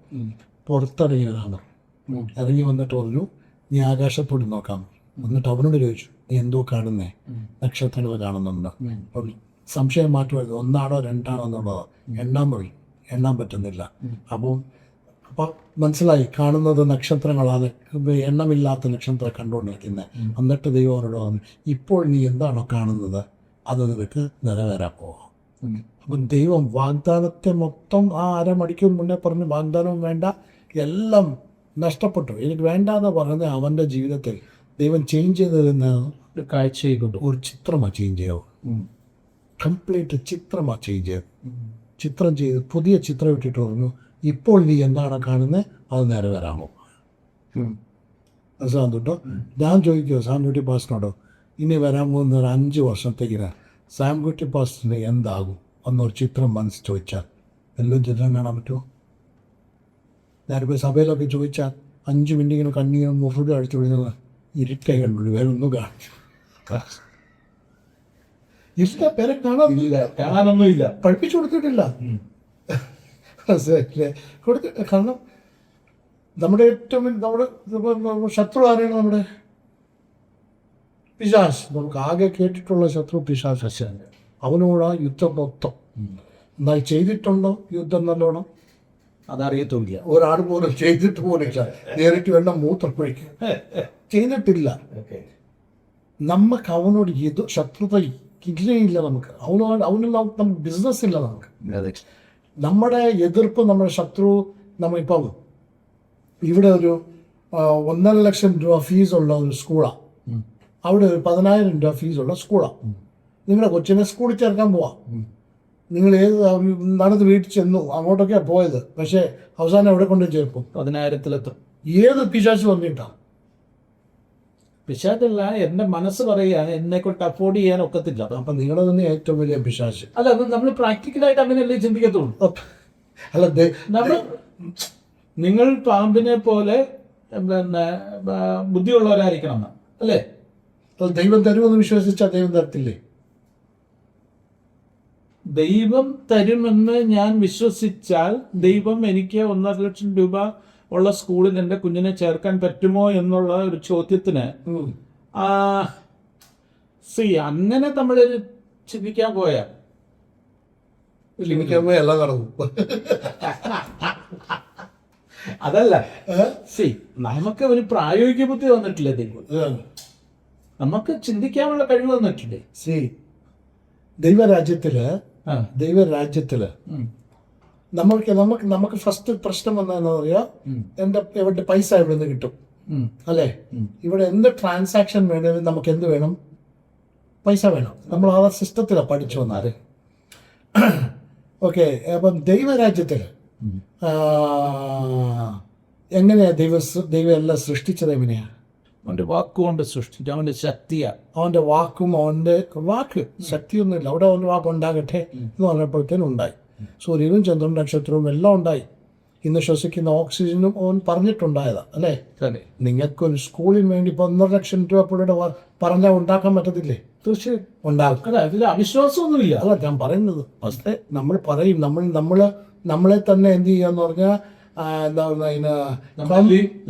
പുറത്തിറങ്ങിയതാണ്. ഇറങ്ങി വന്നിട്ട് പറഞ്ഞു, നീ ആകാശത്തോട് നോക്കാം. എന്നിട്ട് അവനോട് ചോദിച്ചു, നീ എന്തോ കാണുന്നേ? നക്ഷത്രങ്ങൾ കാണുന്നുണ്ട്. അപ്പം സംശയം മാറ്റുമായിരുന്നു, 1 ആണോ 2 ആണോ എന്നുള്ളത്. എണ്ണാൻ പറ്റുന്നില്ല. അപ്പം മനസ്സിലായി, കാണുന്നത് നക്ഷത്രങ്ങളാണ്, എണ്ണമില്ലാത്ത നക്ഷത്രം കണ്ടുകൊണ്ടിരിക്കുന്നത്. എന്നിട്ട് ദൈവം അവരോട് പറഞ്ഞു, ഇപ്പോൾ നീ എന്താണോ കാണുന്നത് അത് നിനക്ക് നിറവേറാൻ പോകാം. അപ്പം ദൈവം വാഗ്ദാനത്തെ മൊത്തം ആ 1/2 മണിക്കൂർ മുന്നേ പറഞ്ഞ് വാഗ്ദാനവും വേണ്ട, എല്ലാം നഷ്ടപ്പെട്ടു. എനിക്ക് വേണ്ടാന്ന് പറയുന്നത് അവൻ്റെ ജീവിതത്തിൽ ദൈവം ചേഞ്ച് ചെയ്തതെന്ന് കാഴ്ചയുണ്ട്. ഒരു ചിത്രമാണ് ചേഞ്ച് ചെയ്യാവും. കംപ്ലീറ്റ് ചിത്രമാണ് ചേഞ്ച് ചെയ്യാം. ചിത്രം ചെയ്ത് പുതിയ ചിത്രം ഇട്ടിട്ട് പറഞ്ഞു, ഇപ്പോൾ നീ എന്താണ് കാണുന്നത് അത് നേരെ വരാമോ? സാന്തുട്ടോ ഞാൻ ചോദിക്കുമോ സാംകുട്ടി പാസ്റ്ററിനോടോ, ഇനി വരാൻ പോകുന്ന 5 വർഷത്തേക്കിന് സാംകുട്ടി പാസ്റ്ററിന് എന്താകും എന്നൊരു ചിത്രം മനസ്സിൽ ചോദിച്ചാൽ എല്ലാം ചിത്രം കാണാൻ പറ്റുമോ? ഞാനിപ്പോൾ സഭയിലൊക്കെ ചോദിച്ചാൽ 5 മിനിറ്റ് ഇങ്ങനെ കണ്ണിങ്ങനെ മുഫുഡ് അടിച്ചു വിടുന്നത് ഇരുട്ടേ കണ്ടുള്ളൂ, വേറെ ഒന്നും കാണിച്ചു ഇഷ്ട പേരെ കാണാനൊന്നുമില്ല, പഠിപ്പിച്ചു കൊടുത്തിട്ടില്ല. കാരണം നമ്മുടെ ഏറ്റവും നമ്മുടെ ശത്രു ആരാണ്? നമ്മുടെ പിശാച്. നമുക്ക് ആകെ കേട്ടിട്ടുള്ള ശത്രു പിശാചാണ്. അവനോടാ യുദ്ധം മൊത്തം. എന്നാൽ ചെയ്തിട്ടുണ്ടോ യുദ്ധം നല്ലോണം? അതറിയത്തില്ല. ഒരാൾ പോലും ചെയ്തിട്ട് പോലില്ല. നേരിട്ട് വേണ്ട മൂത്രപ്പൊഴിക്കും. ചെയ്തിട്ടില്ല. നമുക്ക് അവനോട് ശത്രുത ഇല്ലേ ഇല്ല. നമുക്ക് അവനുള്ള നമുക്ക് ബിസിനസ് ഇല്ല. നമുക്ക് നമ്മുടെ എതിർപ്പ്, നമ്മുടെ ശത്രു. നമ്മളിപ്പം ഇവിടെ ഒരു 1.5 ലക്ഷം രൂപ ഫീസുള്ള ഒരു സ്കൂളാണ്. അവിടെ ഒരു 10,000 രൂപ ഫീസുള്ള സ്കൂളാണ്. നിങ്ങളുടെ കൊച്ചിനെ സ്കൂളിൽ ചേർക്കാൻ പോവാം. നിങ്ങൾ നടന്ന് വീട്ടിൽ ചെന്നു, അങ്ങോട്ടൊക്കെയാണ് പോയത്. പക്ഷേ അവസാനം എവിടെ കൊണ്ട് ചേർക്കും? 10,000-ലെത്തും. ഏത് പിശാച് വന്നിട്ടാണ്? പിശാചല്ല, എൻ്റെ മനസ്സ് പറയുകയാണ് എന്നെ കൊണ്ട് അഫോർഡ് ചെയ്യാൻ ഒക്കത്തില്ല. അപ്പം നിങ്ങളുടെ തന്നെ ഏറ്റവും വലിയ പിശാച്. അല്ല, അത് നമ്മൾ പ്രാക്ടിക്കലായിട്ട് അങ്ങനെയല്ലേ ചിന്തിക്കത്തുള്ളൂ. അല്ല, നമ്മൾ നിങ്ങൾ പാമ്പിനെ പോലെ പിന്നെ ബുദ്ധിയുള്ളവരായിരിക്കണം അല്ലേ? ദൈവം തരുമെന്ന് വിശ്വസിച്ചാൽ ദൈവം തരത്തില്ലേ? ദൈവം തരുമെന്ന് ഞാൻ വിശ്വസിച്ചാൽ ദൈവം എനിക്ക് 1.5 ലക്ഷം രൂപ ഉള്ള സ്കൂളിൽ എൻ്റെ കുഞ്ഞിനെ ചേർക്കാൻ പറ്റുമോ എന്നുള്ള ഒരു ചോദ്യത്തിന് അങ്ങനെ നമ്മൾ ചിന്തിക്കാൻ പോയാൽ എല്ലാം നടന്നു. അതല്ല, നമുക്ക് ഒരു പ്രായോഗിക ബുദ്ധി വന്നിട്ടില്ലേ ദൈവം? നമുക്ക് ചിന്തിക്കാനുള്ള കഴിവ് വന്നിട്ടില്ലേ? ദൈവരാജ്യത്തില് നമുക്ക് ഫസ്റ്റ് പ്രശ്നം വന്നതെന്ന് പറയാ, എവിടെ പൈസ എവിടെ നിന്ന് കിട്ടും അല്ലേ? ഇവിടെ എന്ത് ട്രാൻസാക്ഷൻ വേണമെങ്കിലും നമുക്ക് എന്ത് വേണം? പൈസ വേണം. നമ്മൾ ആ സിസ്റ്റത്തിലാണ് പഠിച്ചു വന്നാൽ. ഓക്കെ, അപ്പം ദൈവരാജ്യത്തിൽ എങ്ങനെയാ ദൈവം എല്ലാം സൃഷ്ടിച്ചത്? എങ്ങനെയാ? അവൻ്റെ വാക്കുകൊണ്ട് സൃഷ്ടിച്ചു. അവൻ്റെ ശക്തിയാണ്. അവൻ്റെ വാക്ക് ശക്തിയൊന്നുമില്ല. അവിടെ അവൻ്റെ വാക്ക് ഉണ്ടാകട്ടെ എന്ന് പറഞ്ഞപ്പോഴത്തേനും ഉണ്ടായി. സൂര്യനും ചന്ദ്രനും നക്ഷത്രവും എല്ലാം ഉണ്ടായി. ഇന്ന് ശ്വസിക്കുന്ന ഓക്സിജനും അവൻ പറഞ്ഞിട്ടുണ്ടായതാ അല്ലേ? നിങ്ങൾക്കൊരു സ്കൂളിന് വേണ്ടി 1.5 ലക്ഷം രൂപ പുള്ളിയുടെ പറഞ്ഞാൽ ഉണ്ടാക്കാൻ പറ്റത്തില്ലേ? തീർച്ചയായും ഉണ്ടാക്കും. അതിൽ അവിശ്വാസമൊന്നുമില്ല. അല്ല ഞാൻ പറയുന്നത്. പക്ഷേ നമ്മൾ പറയും, നമ്മളെ തന്നെ എന്ത് ചെയ്യാന്ന് പറഞ്ഞാൽ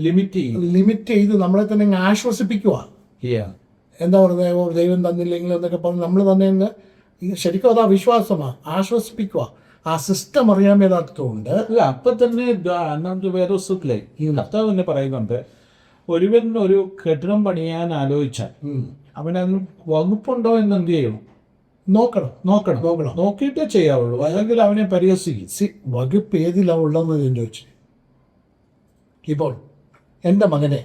ലിമിറ്റ് ചെയ്ത് നമ്മളെ തന്നെ ആശ്വസിപ്പിക്കുക. എന്താ പറയുന്നത്? ദൈവം തന്നില്ലെങ്കിൽ എന്നൊക്കെ പറഞ്ഞ് നമ്മൾ തന്നെ ശരിക്കും അതാ വിശ്വാസമാണ്. ആശ്വസിപ്പിക്കുക. ആ സിസ്റ്റം അറിയാൻ മേലാത്തതുകൊണ്ട് അല്ല, അപ്പൊ തന്നെ വേദോസ്തത്തിലെ ഈ കർത്താവ് തന്നെ പറയുന്നുണ്ട്, ഒരുവൻ ഒരു കെട്ടിടം പണിയാൻ ആലോചിച്ചാൽ അവനതിന് വകുപ്പുണ്ടോ എന്ന് എന്ത് ചെയ്യണം? നോക്കണം. നോക്കിയിട്ടേ ചെയ്യാവുള്ളൂ, അല്ലെങ്കിൽ അവനെ പരിഹസിക്കും. വകുപ്പ് ഏതിലാണ് ഉള്ളതെന്ന് ഞാൻ ചോദിച്ചു. ഇപ്പോൾ എൻ്റെ മകനെ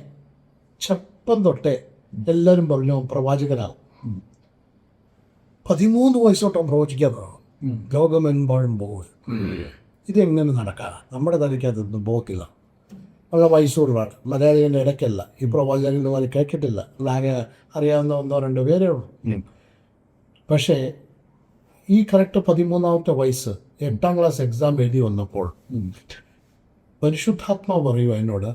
ചെറുപ്പം തൊട്ടേ എല്ലാവരും പറഞ്ഞു പ്രവാചകനാകും. 13 വയസ്സോട്ടം പ്രവചിക്കാൻ തുടങ്ങും. ലോകമെമ്പാടും പോകും. ഇതെങ്ങനെ നടക്കാം? നമ്മുടെ തലയ്ക്കകത്തൊന്നും പോക്കില്ല. വളരെ വയസ്സുള്ളതാണ്. മലയാളികളുടെ ഇടയ്ക്കല്ല. ഈ പ്രവാചകന്മാർ കേട്ടിട്ടില്ല. അറിയാവുന്ന 1-2 പേരേ ഉള്ളൂ. പക്ഷേ ഈ കറക്റ്റ് 13ാമത്തെ വയസ്സ് 8ാം ക്ലാസ് എക്സാം എഴുതി വന്നപ്പോൾ പരിശുദ്ധാത്മാവ് പറയുക എന്നോട്,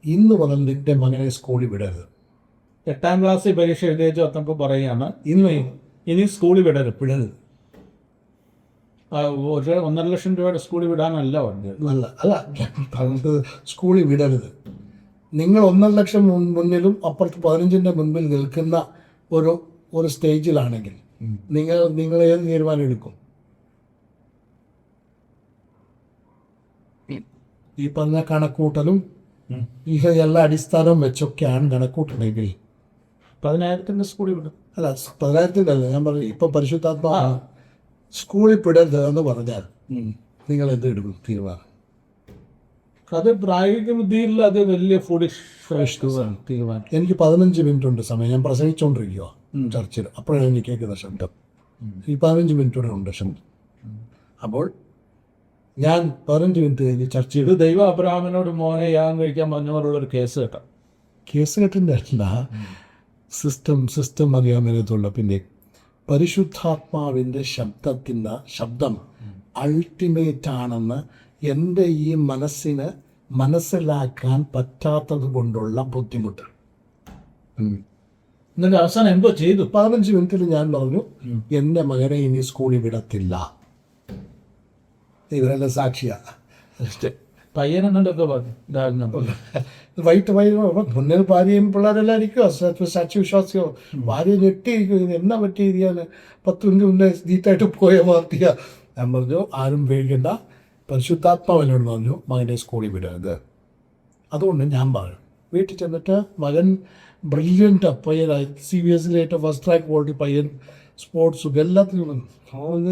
ഇന്ന് മുതൽ നിന്റെ മകനെ സ്കൂളിൽ വിടരുത്. 8ാം ക്ലാസ്സിൽ പരീക്ഷ എഴുതിയേച്ച് വന്നപ്പോൾ പറയുകയാണ്, ഇനി സ്കൂളിൽ വിടരുത്. 1.5 ലക്ഷം രൂപയുടെ സ്കൂളിൽ വിടാനല്ല പറഞ്ഞത്. അല്ല സ്കൂളിൽ വിടരുത്. നിങ്ങൾ 1.5 ലക്ഷം മുന്നിലും അപ്പുറത്ത് 15ന്റെ മുൻപിൽ നിൽക്കുന്ന ഒരു സ്റ്റേജിലാണെങ്കിൽ നിങ്ങൾ ഏത് തീരുമാനം എടുക്കും? ഈ പറഞ്ഞ കണക്കൂട്ടലും എല്ലാ അടിസ്ഥാനവും വെച്ചൊക്കെയാണ് കണക്കൂട്ടണമെങ്കിൽ 10,000 സ്കൂളിൽ വിടും. അല്ല 10,000 അല്ല ഞാൻ പറഞ്ഞു. ഇപ്പം പരിശുദ്ധാത്മാ സ്കൂളിൽ വിടരുത് എന്ന് പറഞ്ഞാൽ നിങ്ങൾ എന്ത് എടുക്കും തീരുമാനം? അത് പ്രായോഗിക ബുദ്ധിയിൽ അത് വലിയ തീരുമാനം. എനിക്ക് 15 മിനിറ്റ് ഉണ്ട് സമയം. ഞാൻ പ്രസംഗിച്ചുകൊണ്ടിരിക്കുക ചർച്ചിൽ. അപ്പോഴാണ് എനിക്ക് കേൾക്കുന്ന ശബ്ദം. ഈ 15 മിനിറ്റൂടെ ഉണ്ട് ശബ്ദം. അപ്പോൾ ഞാൻ 15 മിനിറ്റ് കഴിഞ്ഞ് ചർച്ചയിൽ ദൈവ അബ്രഹാമിനോട് മോനെ യാഗം കഴിക്കാൻ പറഞ്ഞുകൊണ്ടുള്ളൊരു കേസ് കേട്ടോ. കേസ് കെട്ടിൻ്റെ അല്ല, സിസ്റ്റം അറിയാമെന്നതുള്ള. പിന്നെ പരിശുദ്ധാത്മാവിൻ്റെ ശബ്ദം അൾട്ടിമേറ്റ് ആണെന്ന് എൻ്റെ ഈ മനസ്സിന് മനസ്സിലാക്കാൻ പറ്റാത്തത് കൊണ്ടുള്ള ബുദ്ധിമുട്ട്. എന്നിട്ട് അവസാനം എന്തോ ചെയ്തു. 15 മിനിറ്റിൽ ഞാൻ പറഞ്ഞു, എൻ്റെ മകനെ ഇനി സ്കൂളിൽ വിടത്തില്ല. ഇവരെല്ലാം സാക്ഷിയാണ്. പയ്യനെന്നൊക്കെ പറഞ്ഞു. വൈകിട്ട് മുന്നേ ഭാര്യയും പിള്ളേരെല്ലാം ഇരിക്കുക, സാക്ഷി വിശ്വാസിയോ. ഭാര്യ ഞെട്ടിയിരിക്കും, ഇത് എന്നാ പറ്റി ഇരിക്കാൻ 10 മിനിറ്റ് മുന്നേ നീറ്റായിട്ട് പോയ മാർത്തിയ. ഞാൻ പറഞ്ഞു ആരും പേടിക്കണ്ട, പരിശുദ്ധാത്മാവനോട് പറഞ്ഞു മകനെ സ്കൂളിൽ വിടരുത്. അതുകൊണ്ട് ഞാൻ പറഞ്ഞു വീട്ടിൽ ചെന്നിട്ട് മകൻ ബ്രില്യൻ്റ് പയ്യനായി, CBSE ഫസ്റ്റ് റാങ്ക് ക്വാളിറ്റി പയ്യൻ, സ്പോർട്സും എല്ലാത്തിനും.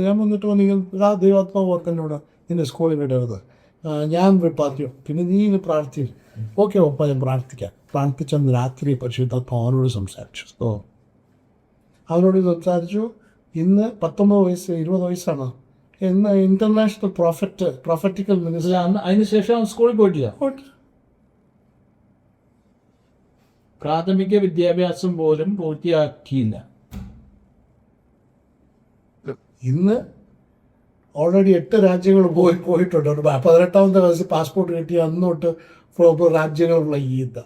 ഞാൻ വന്നിട്ട് നിങ്ങൾ ദൈവാത്മാവ് ഓർക്കുന്നോട് നിന്നെ സ്കൂളിൽ വിടരുത്. ഞാൻ പറഞ്ഞു പിന്നെ നീ ഇനി പ്രാർത്ഥിക്കും. ഓക്കെ ഒപ്പ ഞാൻ പ്രാർത്ഥിക്കാം. പ്രാർത്ഥിച്ചെന്ന് രാത്രി പരിശുദ്ധാത്മാവ് അവനോട് സംസാരിച്ചു. അവനോട് സംസാരിച്ചു. ഇന്ന് 19 വയസ്സ് 20 വയസ്സാണ്. ഇന്ന് ഇന്റർനാഷണൽ പ്രൊഫറ്റിക്കൽ മിനിസ്റ്റർ. അതിനുശേഷം സ്കൂളിൽ പോയിട്ടില്ല. പ്രാഥമിക വിദ്യാഭ്യാസം പോലും പൂർത്തിയാക്കിയില്ല. ഇന്ന് ഓൾറെഡി 8 രാജ്യങ്ങൾ പോയിട്ടുണ്ട്. 18ാമത്തെ വയസ്സിൽ പാസ്പോർട്ട് കിട്ടിയ അന്നോട്ട് രാജ്യങ്ങളുള്ള ഈദ.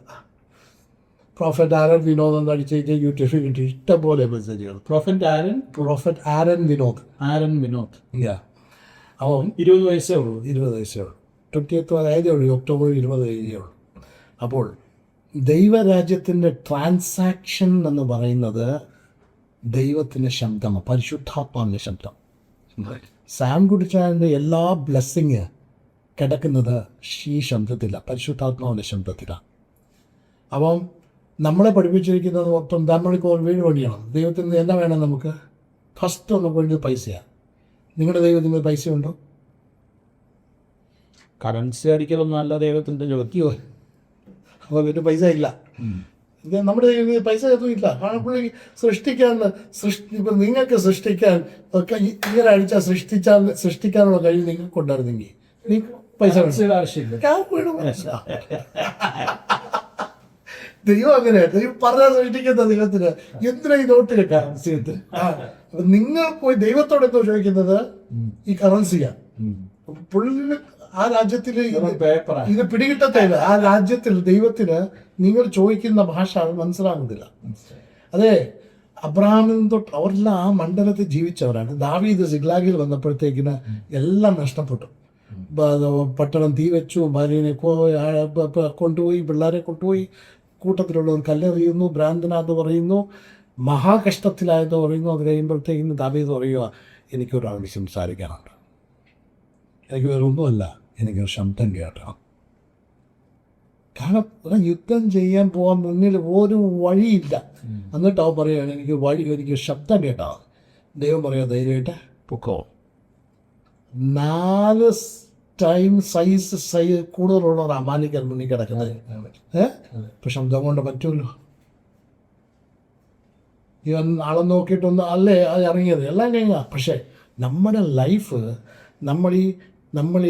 പ്രോഫറ്റ് ആരൻ വിനോദ് എന്ന് അടിച്ച് യൂട്യൂബിൽ കിട്ടി ഇഷ്ടംപോലെ മെസ്സേജുകൾ. പ്രോഫറ്റ് ആരൻ വിനോദ്. അവൻ 20 വയസ്സേ ഉള്ളൂ. 20 വയസ്സേ ഉള്ളൂ. 20th ആയതേ ഉള്ളൂ. ഒക്ടോബർ 20 കഴിഞ്ഞേ ഉള്ളൂ. അപ്പോൾ ദൈവരാജ്യത്തിൻ്റെ ട്രാൻസാക്ഷൻ എന്ന് പറയുന്നത് ദൈവത്തിൻ്റെ ശബ്ദമാണ്, പരിശുദ്ധാത്മാവിൻ്റെ ശബ്ദം. സാം കുടിച്ചാൻ്റെ എല്ലാ ബ്ലെസ്സിങ് കിടക്കുന്നത് ഈ ശബ്ദത്തിലാണ്, പരിശുദ്ധാത്മാവിൻ്റെ ശബ്ദത്തിലാണ്. അപ്പം നമ്മളെ പഠിപ്പിച്ചിരിക്കുന്നത് മൊത്തം നമ്മൾക്ക് വീട് പണിയണം. ദൈവത്തിന് എന്നാ വേണം നമുക്ക്? ഫസ്റ്റ് നമുക്ക് വേണ്ടത് പൈസയാണ്. നിങ്ങളുടെ ദൈവത്തിന് പൈസ ഉണ്ടോ? കറൻസി അടിക്കലൊന്നും അല്ല ദൈവത്തിൻ്റെ ജോലിയോ. അപ്പോൾ പിന്നെ പൈസ ഇല്ല. നമ്മുടെ ദൈവത്തിന് പൈസ ഒന്നും ഇല്ല. കാരണം സൃഷ്ടിക്കാൻ ഇപ്പം നിങ്ങൾക്ക് സൃഷ്ടിക്കാൻ ഒക്കെ ഇങ്ങനെ അടിച്ചാൽ സൃഷ്ടിക്കാനുള്ള കഴിവ് നിങ്ങൾക്ക് ഉണ്ടായിരുന്നെങ്കിൽ നിങ്ങൾക്ക് പൈസ ആവശ്യമില്ല. ദൈവം അങ്ങനെയാണ്. ദൈവം പറഞ്ഞാൽ സൃഷ്ടിക്കുന്ന ദൈവത്തിന് എന്തിനാ ഈ നോട്ടിലെ കറൻസിയത്ത്? അപ്പം നിങ്ങൾ പോയി ദൈവത്തോട് എന്തോ ചോദിക്കുന്നത് ഈ കറൻസിയാണ്. പുള്ളിന് ആ രാജ്യത്തിൽ ഇത് പിടികിട്ടത്തില്ല. ആ രാജ്യത്തിൽ ദൈവത്തിന് നിങ്ങൾ ചോദിക്കുന്ന ഭാഷ മനസ്സിലാകുന്നില്ല. അതെ, അബ്രഹാമിൻ തൊട്ട് അവരെല്ലാം ആ മണ്ഡലത്തിൽ ജീവിച്ചവരാണ്. ദാവീദ് സിഗ്ലാഗിൽ വന്നപ്പോഴത്തേക്കിന് എല്ലാം നഷ്ടപ്പെട്ടു. പട്ടണം തീ വെച്ചു, ഭാര്യനെ കൊണ്ടുപോയി, പിള്ളേരെ കൊണ്ടുപോയി, കൂട്ടത്തിലുള്ളവർ കല്ലെറിയുന്നു, ഭ്രാന്തനാഥ് പറയുന്നു, മഹാകഷ്ടത്തിലായെന്ന് പറയുന്നു. അത് കഴിയുമ്പോഴത്തേക്കിന് ദാവീദ് പറയുക, എനിക്കൊരാൾ സംസാരിക്കാനുണ്ട്, എനിക്ക് വേറെ ഒന്നുമല്ല, എനിക്കൊരു ശബ്ദം കേട്ടോ. കാരണം യുദ്ധം ചെയ്യാൻ പോകാൻ മുന്നിൽ ഒരു വഴിയില്ല. എന്നിട്ട് അവൻ പറയുകയാണ് എനിക്ക് ശബ്ദം കേട്ടോ. ദൈവം പറയുക ധൈര്യമായിട്ട് പൊക്കോ. 4 ടൈം സൈസ് കൂടുതലുള്ളവർ അമാനിക്കാൻ മുന്നിൽ കിടക്കുന്നത്. ഇപ്പം ശബ്ദം കൊണ്ട് പറ്റുമല്ലോ. ഇവൻ ആളെ നോക്കിയിട്ടൊന്ന് അല്ലേ അത് ഇറങ്ങിയത് എല്ലാം കഴിഞ്ഞാൽ. പക്ഷേ നമ്മുടെ ലൈഫ് നമ്മൾ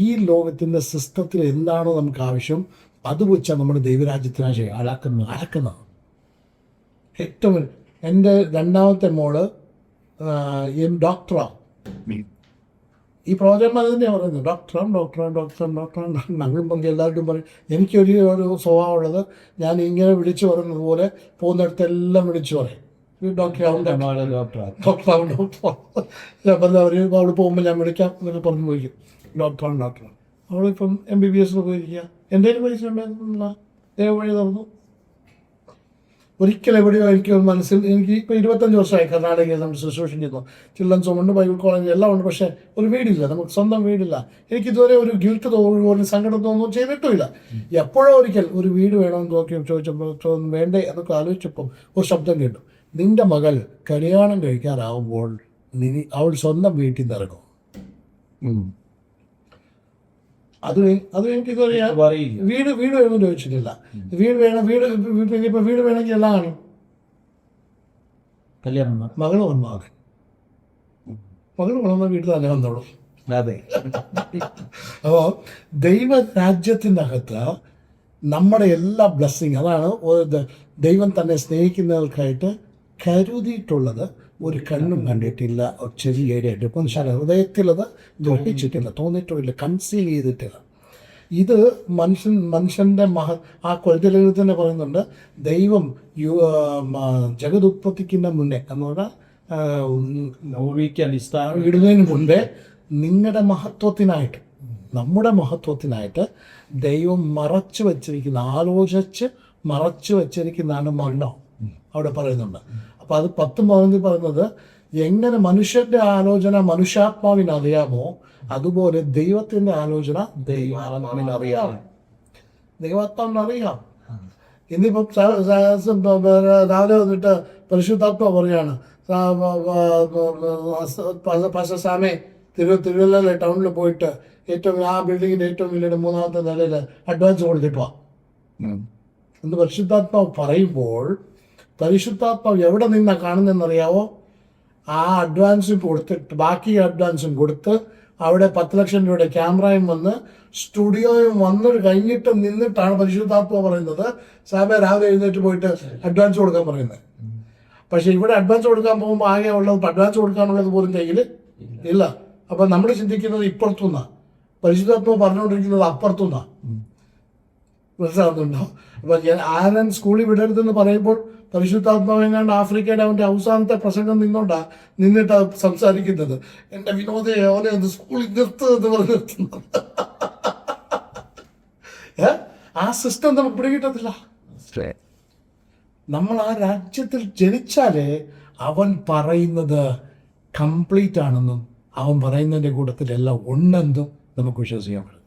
ഈ ലോകത്തിൻ്റെ സിസ്റ്റത്തിൽ എന്താണോ നമുക്ക് ആവശ്യം അത് വെച്ചാൽ നമ്മുടെ ദൈവരാജ്യത്തിനാശ അളക്കുന്നത്. ഏറ്റവും എൻ്റെ 2ാമത്തെ മോള് ഡോക്ടറാണ്. ഈ പ്രോജക്റ്റ് അത് തന്നെയാണ് പറയുന്നത്, ഡോക്ടറാണ്. ഞങ്ങളും പങ്ക് എല്ലാവരും പറയും. എനിക്കൊരു സ്വഭാവമുള്ളത്, ഞാൻ ഇങ്ങനെ വിളിച്ചു പറയുന്നത് പോലെ പോകുന്നിടത്തെല്ലാം വിളിച്ചു പറയും ഡോക്ടറാവും. അവൾ പോകുമ്പോൾ ഞാൻ വിളിക്കാം എന്നൊക്കെ പറഞ്ഞു പോയിക്കും. ഡോക്ടറാണ്. അവളിപ്പം MBBS പോയിരിക്കുക. എൻ്റെ പൈസ ഉണ്ടായിരുന്നില്ല, ദൈവം വഴി തുറന്നു. ഒരിക്കലും എവിടെയോ എനിക്ക് ഇപ്പോൾ 25 വർഷമായി കർണാടകയിൽ നമ്മൾ ശുശ്രൂഷ ചെയ്യുന്നു. ചിൽഡ്രൻസ് ഹോമുണ്ട്, ബൈബിൾ കോളേജ് എല്ലാം ഉണ്ട്. പക്ഷേ ഒരു വീടില്ല, നമുക്ക് സ്വന്തം വീടില്ല. എനിക്കിതുവരെ ഒരു ഗിൽറ്റ് തോന്നുന്നു, സങ്കടം തോന്നുന്നു ചെയ്തിട്ടുമില്ല. എപ്പോഴോ ഒരിക്കൽ ഒരു വീട് വേണമെന്ന് നോക്കി ചോദിച്ചപ്പോൾ വേണ്ടേ എന്നൊക്കെ ആലോചിച്ചപ്പോൾ ഒരു ശബ്ദം കേട്ടു, നിന്റെ മകൾ കല്യാണം കഴിക്കാറാവുമ്പോൾ അവൾ സ്വന്തം വീട്ടിൽ നിന്ന് ഇറങ്ങും. അത് എനിക്കിതുവരെ വീട് വേണമെന്ന് ചോദിച്ചിട്ടില്ല. വീട് വേണമെങ്കിൽ എല്ലാം കാണും. മകൾ വളർന്ന വീട്ടിൽ തന്നെ വന്നോളൂ. അതെ. അപ്പോൾ ദൈവരാജ്യത്തിൻ്റെ അകത്ത് നമ്മുടെ എല്ലാ ബ്ലെസ്സിങ്, അതാണ് ദൈവം തന്നെ സ്നേഹിക്കുന്നവർക്കായിട്ട് കരുതിയിട്ടുള്ളത്. ഒരു കണ്ണും കണ്ടിട്ടില്ല, ഒരു ചെവി കേട്ടിട്ട് മനുഷ്യൻ്റെ ഹൃദയത്തിലത് ഗ്രഹിച്ചിട്ടില്ല, തോന്നിയിട്ടില്ല, കൺസീൽ ചെയ്തിട്ടില്ല. ഇത് മനുഷ്യൻ്റെ ആ കൊഴുതലിൽ തന്നെ പറയുന്നുണ്ട്, ദൈവം ജഗതുത്പത്തിക്കുന്ന മുന്നേ എന്ന് പറഞ്ഞാൽ ഇടുന്നതിന് മുൻപേ നിങ്ങളുടെ മഹത്വത്തിനായിട്ട് നമ്മുടെ മഹത്വത്തിനായിട്ട് ദൈവം മറച്ചു വച്ചിരിക്കുന്ന, ആലോചിച്ച് മറച്ചു വച്ചിരിക്കുന്നതാണ് മരണം അവിടെ പറയുന്നുണ്ട്. അപ്പോൾ അത് 10-15 പറയുന്നത് എങ്ങനെ മനുഷ്യൻ്റെ ആലോചന മനുഷ്യാത്മാവിന് അറിയാമോ അതുപോലെ ദൈവത്തിൻ്റെ ആലോചന ദൈവാത്മാവിന് അറിയാം. ദൈവാത്മാവിന് അറിയാം. ഇന്നിപ്പം രാവിലെ വന്നിട്ട് പരിശുദ്ധാത്മ പറയാണ്, സാമേ തിരുവല്ല ടൗണിൽ പോയിട്ട് ആ ബിൽഡിങ്ങിൻ്റെ ഏറ്റവും വലിയ 3ാമത്തെ നിലയിൽ അഡ്വാൻസ് കൊടുത്തിട്ട് വാ എന്ന് പരിശുദ്ധാത്മാവ് പറയുമ്പോൾ, പരിശുദ്ധാത്മാവ് എവിടെ നിന്നാണ് കാണുന്നതെന്നറിയാവോ? ആ അഡ്വാൻസും കൊടുത്തിട്ട് ബാക്കി അഡ്വാൻസും കൊടുത്ത് അവിടെ 10 ലക്ഷം രൂപയുടെ ക്യാമറയും വന്ന് സ്റ്റുഡിയോയും വന്നിട്ട് കഴിഞ്ഞിട്ട് നിന്നിട്ടാണ് പരിശുദ്ധാത്മാവ് പറയുന്നത് സാമേ രാവിലെ എഴുന്നേറ്റ് പോയിട്ട് അഡ്വാൻസ് കൊടുക്കാൻ പറയുന്നത്. പക്ഷേ ഇവിടെ അഡ്വാൻസ് കൊടുക്കാൻ പോകുമ്പോൾ ആകെ ഉള്ളത് അഡ്വാൻസ് കൊടുക്കാനുള്ളത് പോലും കയ്യിൽ ഇല്ല. അപ്പം നമ്മൾ ചിന്തിക്കുന്നത് ഇപ്പുറത്തുനിന്നാണ്, പരിശുദ്ധാത്മാവ് പറഞ്ഞുകൊണ്ടിരിക്കുന്നത് അപ്പുറത്തുനിന്നാണ്. മനസ്സിലാവുന്നുണ്ടോ? അപ്പം ആരൻ സ്കൂളിൽ വിടരുതെന്ന് പറയുമ്പോൾ പരിശുദ്ധാത്മാവെങ്ങാണ്ട് ആഫ്രിക്കയുടെ അവൻ്റെ അവസാനത്തെ പ്രസംഗം നിന്നിട്ട് സംസാരിക്കുന്നത്. എൻ്റെ വിനോദയെ അവനെ ഒന്ന് സ്കൂളിൽ നിർത്തുന്നത് പറഞ്ഞ് നിർത്തുന്നത്. ആ സിസ്റ്റം നമുക്ക് പിടികിട്ടത്തില്ല. നമ്മൾ ആ രാജ്യത്തിൽ ജനിച്ചാലേ അവൻ പറയുന്നത് കംപ്ലീറ്റ് ആണെന്നും അവൻ പറയുന്നതിൻ്റെ കൂട്ടത്തിലെല്ലാം ഉണ്ടെന്നും നമുക്ക് വിശ്വസിക്കാൻ പറ്റും.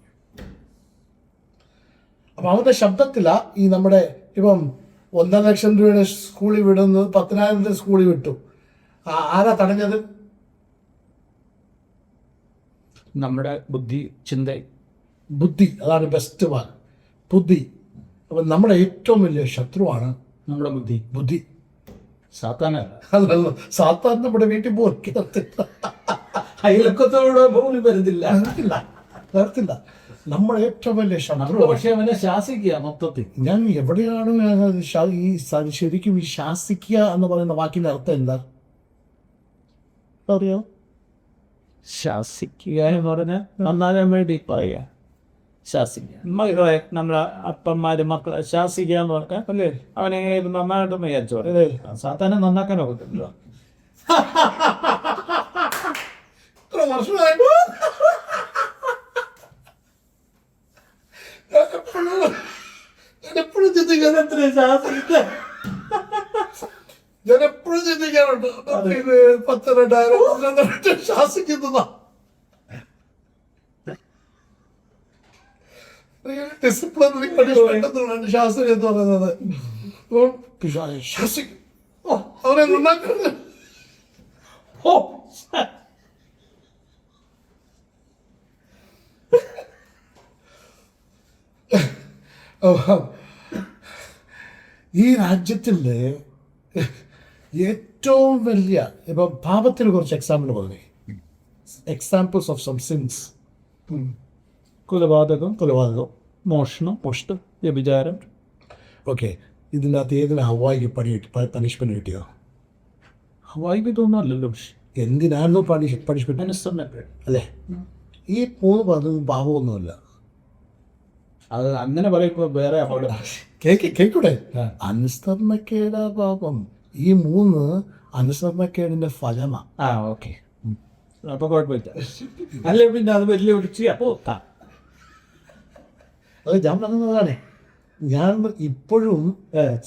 അപ്പം അവൻ്റെ ശബ്ദത്തിലാണ് ഈ നമ്മുടെ ഇപ്പം 1.5 ലക്ഷം രൂപയുടെ സ്കൂളിൽ വിടുന്നത് 10,000 സ്കൂളിൽ വിട്ടു. ആരാ തടഞ്ഞത്? നമ്മുടെ ബുദ്ധി. അതാണ് ബെസ്റ്റ് വാക്ക്, ബുദ്ധി. അപ്പം നമ്മുടെ ഏറ്റവും വലിയ ശത്രുവാണ് നമ്മുടെ ബുദ്ധി. അതല്ല, സാത്താൻ നമ്മുടെ വീട്ടിൽ പോർത്തില്ല, അയൽക്കത്തോടെ പോലും വരത്തില്ല. നമ്മുടെ ഏറ്റവും വലിയ ശത്രു. പക്ഷെ അവനെ ശാസിക്കുക മൊത്തത്തിൽ. ഞാൻ എവിടെയാണ് ഈ ശരിക്കും ഈ ശാസിക്കുക എന്ന് പറയുന്ന വാക്കിൻ്റെ അർത്ഥം എന്താ അറിയോ? ശാസിക്കുക എന്ന് പറഞ്ഞാൽ നന്നാകാൻ വേണ്ടി പറയുക. ശാസിക്കുക മകളെ, നമ്മുടെ അപ്പന്മാര് മക്കളെ ശാസിക്കുക എന്ന് പറഞ്ഞാൽ അല്ലേ അവനെ നന്നായിട്ട് വിചാരിച്ചു പറയും. സാധാരണ നന്നാക്കാൻ ഒക്കത്തില്ല. എപ്പോഴും ചിന്തിക്കാറുണ്ട്, ഞാൻ എപ്പോഴും ചിന്തിക്കാറുണ്ട് 10,000 ശാസിക്കുന്നതാ. ഡിസിപ്ലിനറി പണിഷ്മെന്റ് എന്നാണ് ശാസ്ത്രം എന്ന് പറയുന്നത്. ശാസിക്കും അവനെ നന്നാക്കുന്നത്. ഈ രാജ്യത്തിൻ്റെ ഏറ്റവും വലിയ ഇപ്പം പാപത്തിന് കുറച്ച് എക്സാമ്പിൾ പറഞ്ഞു, എക്സാമ്പിൾസ് ഓഫ് സം സിൻസ്. കൊലപാതകം, മോഷണം, വ്യഭിചാരം. ഓക്കെ, ഇതിനകത്ത് ഏതിനാ ഹവായിക്ക് പണിഷ്മെന്റ് കിട്ടിയോ? ഹവായിക്ക് തോന്നുന്നല്ലോ. എന്തിനായിരുന്നു പണിഷ്മെന്റ് അല്ലേ? ഈ 3 പറഞ്ഞതും പാപമൊന്നുമല്ല. അത് അങ്ങനെ പറയുമ്പോൾ വേറെ കേൾക്കൂടെ? അനുസരണക്കേടാ പാപം. ഈ 3 അനുസരണക്കേടിന്റെ ഫലമാണ്. ഓക്കെ, അപ്പൊ കുഴപ്പമില്ല. അല്ലെ പിന്നെ അത് വലിയ വിളിച്ച് അപ്പോ അത് ഞാൻ പറഞ്ഞതാണ്. ഞാൻ ഇപ്പോഴും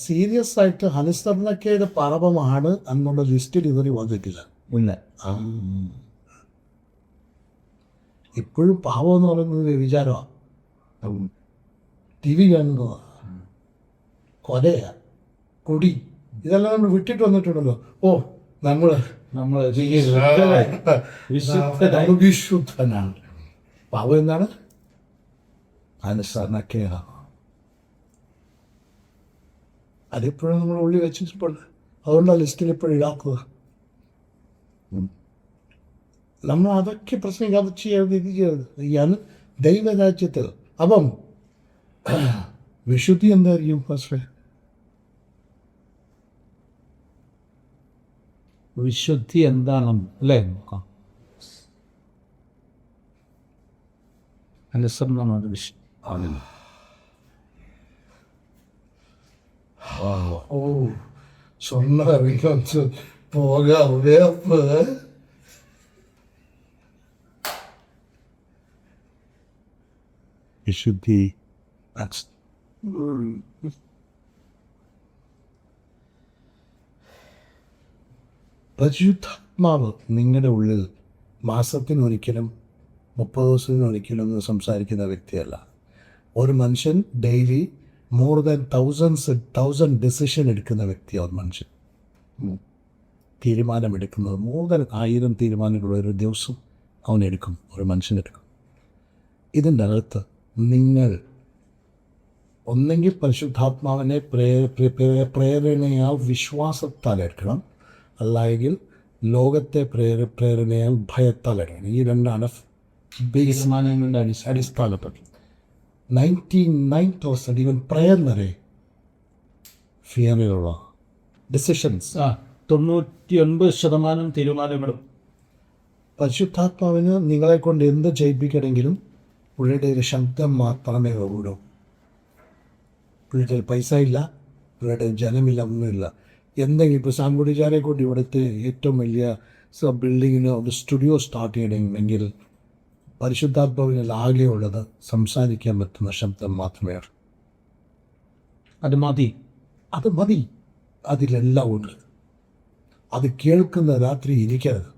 സീരിയസ് ആയിട്ട് അനുസരണക്കേട് പാപമാണ് എന്നുള്ള ലിസ്റ്റിൽ ഇതുവരെ വന്നിട്ടില്ല. ഇപ്പോഴും പാപം എന്ന് പറയുന്നത് വിചാരമാണ്. TV കാണുന്നതാണ്, കൊലയാ, കുടി, ഇതെല്ലാം നമ്മൾ വിട്ടിട്ട് വന്നിട്ടുണ്ടല്ലോ. നമ്മൾ വിശുദ്ധനാണ്. പാപം എന്താണ്? അനുസരണക്കേടാണ്. അതിപ്പോഴും നമ്മൾ ഉള്ളിൽ വെച്ചിട്ടുണ്ട്. അതുകൊണ്ടാണ് ലിസ്റ്റിൽ ഇപ്പോഴും ഇടാക്കുക. നമ്മൾ അതൊക്കെ പ്രശ്നം അത് ചെയ്യരുത്, ഇത് ചെയ്യരുത്. ഈ ദൈവരാജ്യത്തിൽ അപ്പം വിശുദ്ധി എന്തായിരിക്കും? ഫസ്റ്റ് വിശുദ്ധി എന്താണെന്ന് അല്ലേ നോക്കാം. അനുസരണമാണ് വിശുദ്ധി. சொன்ன போக வேப்பு വിശുദ്ധി പരിശുദ്ധാത്മാവ് നിങ്ങളുടെ ഉള്ളിൽ മാസത്തിനൊരിക്കലും 30 ദിവസത്തിനൊരിക്കലും ഒന്നും സംസാരിക്കുന്ന വ്യക്തിയല്ല. ഒരു മനുഷ്യൻ ഡെയിലി മോർ ദാൻ 1000 ഡിസിഷൻ എടുക്കുന്ന വ്യക്തിയാണ് ഒരു മനുഷ്യൻ. തീരുമാനമെടുക്കുന്നത് മോർ ദാൻ 1000 തീരുമാനങ്ങൾ ഒരു ദിവസം അവനെടുക്കും, ഒരു മനുഷ്യനെടുക്കും. ഇതിൻ്റെ അകത്ത് നിങ്ങൾ ഒന്നെങ്കിൽ പരിശുദ്ധാത്മാവിനെ പ്രേരണയാൽ വിശ്വാസത്താൽ എടുക്കണം, അല്ലെങ്കിൽ ലോകത്തെ പ്രേരണയാൽ ഭയത്താൽ എടുക്കണം. ഈ രണ്ടാണ് തീരുമാനങ്ങളുടെ അടിസ്ഥാനപ്പെട്ടത്. 99% ഈവൻ പ്രയർ വരെ ഫിയറിലുള്ള ഡിസിഷൻസ്. 99% തീരുമാനങ്ങളും. പരിശുദ്ധാത്മാവിന് നിങ്ങളെ കൊണ്ട് എന്ത് ചെയ്യിപ്പിക്കണമെങ്കിലും പുള്ളിയുടെ ഒരു ശബ്ദം മാത്രമേ ഉള്ളൂ. പുള്ളിയുടെ പൈസ ഇല്ല, പുള്ളിയുടെ ജനമില്ല, ഒന്നുമില്ല. എന്തെങ്കിലും ഇപ്പോൾ സാങ്കുടിച്ചാരെ കൊണ്ട് ഇവിടുത്തെ ഏറ്റവും വലിയ ബിൽഡിങ്ങിന് ഒരു സ്റ്റുഡിയോ സ്റ്റാർട്ട് ചെയ്യണമെങ്കിൽ പരിശുദ്ധാത്മാവിൽ ആകെയുള്ളത് സംസാരിക്കാൻ പറ്റുന്ന ശബ്ദം മാത്രമേ ഉള്ളൂ. അത് മതി. അതിലെല്ലാം ഉണ്ട്. അത് കേൾക്കുന്ന രാത്രി ഇരിക്കരുത്.